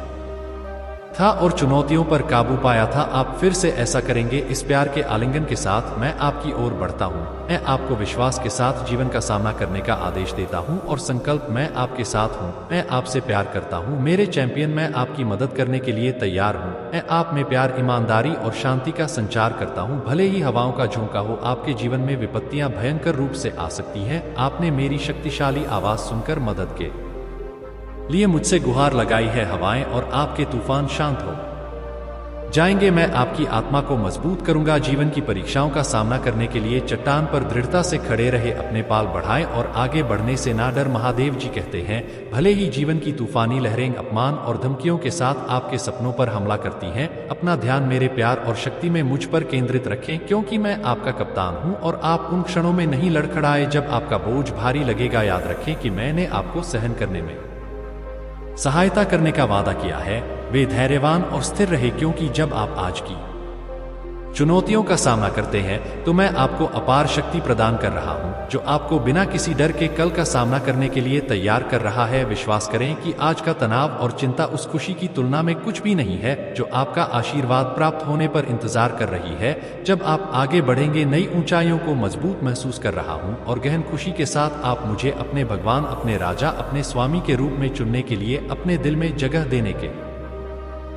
था और चुनौतियों पर काबू पाया था। आप फिर से ऐसा करेंगे। इस प्यार के आलिंगन के साथ मैं आपकी ओर बढ़ता हूँ। मैं आपको विश्वास के साथ जीवन का सामना करने का आदेश देता हूँ और संकल्प, मैं आपके साथ हूँ। मैं आपसे प्यार करता हूँ मेरे चैंपियन। मैं आपकी मदद करने के लिए तैयार हूँ। मैं आप में प्यार, ईमानदारी और शांति का संचार करता हूँ। भले ही हवाओं का झोंका हो, आपके जीवन में विपत्तियां भयंकर रूप से आ सकती हैं। आपने मेरी शक्तिशाली आवाज सुनकर मदद के लिए मुझसे गुहार लगाई है। हवाएं और आपके तूफान शांत हो जाएंगे। मैं आपकी आत्मा को मजबूत करूंगा। जीवन की परीक्षाओं का सामना करने के लिए चट्टान पर दृढ़ता से खड़े रहे। अपने पाल बढ़ाएं और आगे बढ़ने से ना डर। महादेव जी कहते हैं, भले ही जीवन की तूफानी लहरें अपमान और धमकियों के साथ आपके सपनों पर हमला करती हैं, अपना ध्यान मेरे प्यार और शक्ति में मुझ पर केंद्रित रखें, क्योंकि मैं आपका कप्तान हूं और आप उन क्षणों में नहीं लड़खड़ाए जब आपका बोझ भारी लगेगा। याद रखें कि मैंने आपको सहन करने में सहायता करने का वादा किया है। वे धैर्यवान और स्थिर रहे, क्योंकि जब आप आज की चुनौतियों का सामना करते हैं तो मैं आपको अपार शक्ति प्रदान कर रहा हूं, जो आपको बिना किसी डर के कल का सामना करने के लिए तैयार कर रहा है। विश्वास करें कि आज का तनाव और चिंता उस खुशी की तुलना में कुछ भी नहीं है जो आपका आशीर्वाद प्राप्त होने पर इंतजार कर रही है। जब आप आगे बढ़ेंगे, नई ऊंचाइयों को मजबूत महसूस कर रहा हूं और गहन खुशी के साथ आप मुझे अपने भगवान, अपने राजा, अपने स्वामी के रूप में चुनने के लिए अपने दिल में जगह देने के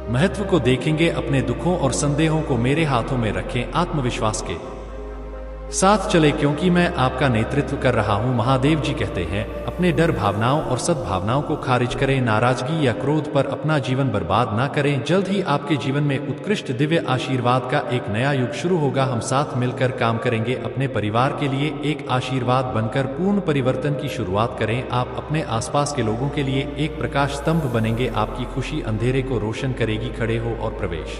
महत्व को देखेंगे। अपने दुखों और संदेहों को मेरे हाथों में रखें। आत्मविश्वास के साथ चले, क्योंकि मैं आपका नेतृत्व कर रहा हूं। महादेव जी कहते हैं, अपने डर, भावनाओं और सद्भावनाओं को खारिज करें। नाराजगी या क्रोध पर अपना जीवन बर्बाद ना करें। जल्द ही आपके जीवन में उत्कृष्ट दिव्य आशीर्वाद का एक नया युग शुरू होगा। हम साथ मिलकर काम करेंगे, अपने परिवार के लिए एक आशीर्वाद बनकर पूर्ण परिवर्तन की शुरुआत करें। आप अपने आसपास के लोगों के लिए एक प्रकाश स्तंभ बनेंगे। आपकी खुशी अंधेरे को रोशन करेगी। खड़े हो और प्रवेश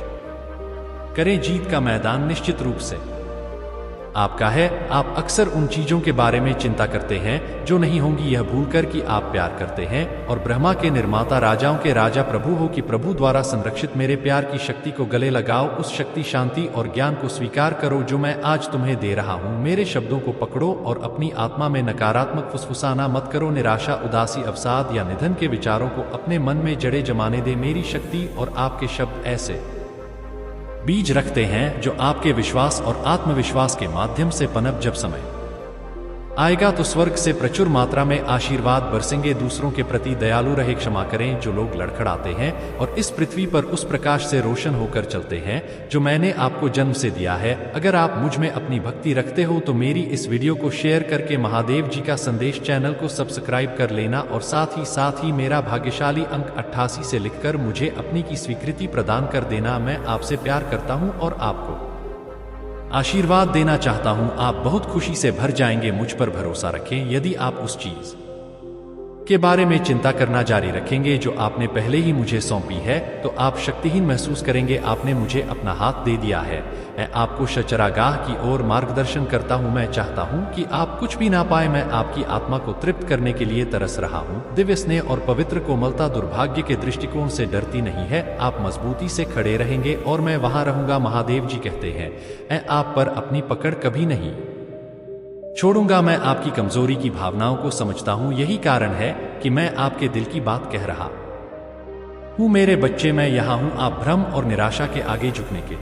करें। जीत का मैदान निश्चित रूप से आपका है। आप अक्सर उन चीजों के बारे में चिंता करते हैं जो नहीं होंगी, यह भूलकर कि आप प्यार करते हैं और ब्रह्मा के निर्माता, राजाओं के राजा, प्रभु हो कि प्रभु द्वारा संरक्षित मेरे प्यार की शक्ति को गले लगाओ। उस शक्ति, शांति और ज्ञान को स्वीकार करो जो मैं आज तुम्हें दे रहा हूं। मेरे शब्दों को पकड़ो और अपनी आत्मा में नकारात्मक फुसफुसाना मत करो। निराशा, उदासी, अवसाद या निधन के विचारों को अपने मन में जड़े जमाने दे। मेरी शक्ति और आपके शब्द ऐसे बीज रखते हैं जो आपके विश्वास और आत्मविश्वास के माध्यम से पनप। जब समय आएगा तो स्वर्ग से प्रचुर मात्रा में आशीर्वाद बरसेंगे। दूसरों के प्रति दयालु रहे, क्षमा करें जो लोग लड़खड़ाते हैं और इस पृथ्वी पर उस प्रकाश से रोशन होकर चलते हैं जो मैंने आपको जन्म से दिया है। अगर आप मुझ में अपनी भक्ति रखते हो तो मेरी इस वीडियो को शेयर करके महादेव जी का संदेश चैनल को सब्सक्राइब कर लेना और साथ ही मेरा भाग्यशाली अंक 88 से लिखकर मुझे अपनी की स्वीकृति प्रदान कर देना। मैं आपसे प्यार करता हूं और आपको आशीर्वाद देना चाहता हूं। आप बहुत खुशी से भर जाएंगे। मुझ पर भरोसा रखें। यदि आप उस चीज के बारे में चिंता करना जारी रखेंगे जो आपने पहले ही मुझे सौंपी है, तो आप शक्तिहीन महसूस करेंगे। आपने मुझे अपना हाथ दे दिया है। मैं आपको शचरागाह की ओर मार्गदर्शन करता हूं। मैं चाहता हूं कि आप कुछ भी ना पाए। मैं आपकी आत्मा को तृप्त करने के लिए तरस रहा हूं। दिव्य स्नेह और पवित्र कोमलता दुर्भाग्य के दृष्टिकोण से डरती नहीं है। आप मजबूती से खड़े रहेंगे और मैं वहां रहूंगा। महादेव जी कहते हैं, मैं आप पर अपनी पकड़ कभी नहीं छोड़ूंगा। मैं आपकी कमजोरी की भावनाओं को समझता हूं। यही कारण है कि मैं आपके दिल की बात कह रहा हूं। मेरे बच्चे, मैं यहां हूं। आप भ्रम और निराशा के आगे झुकने के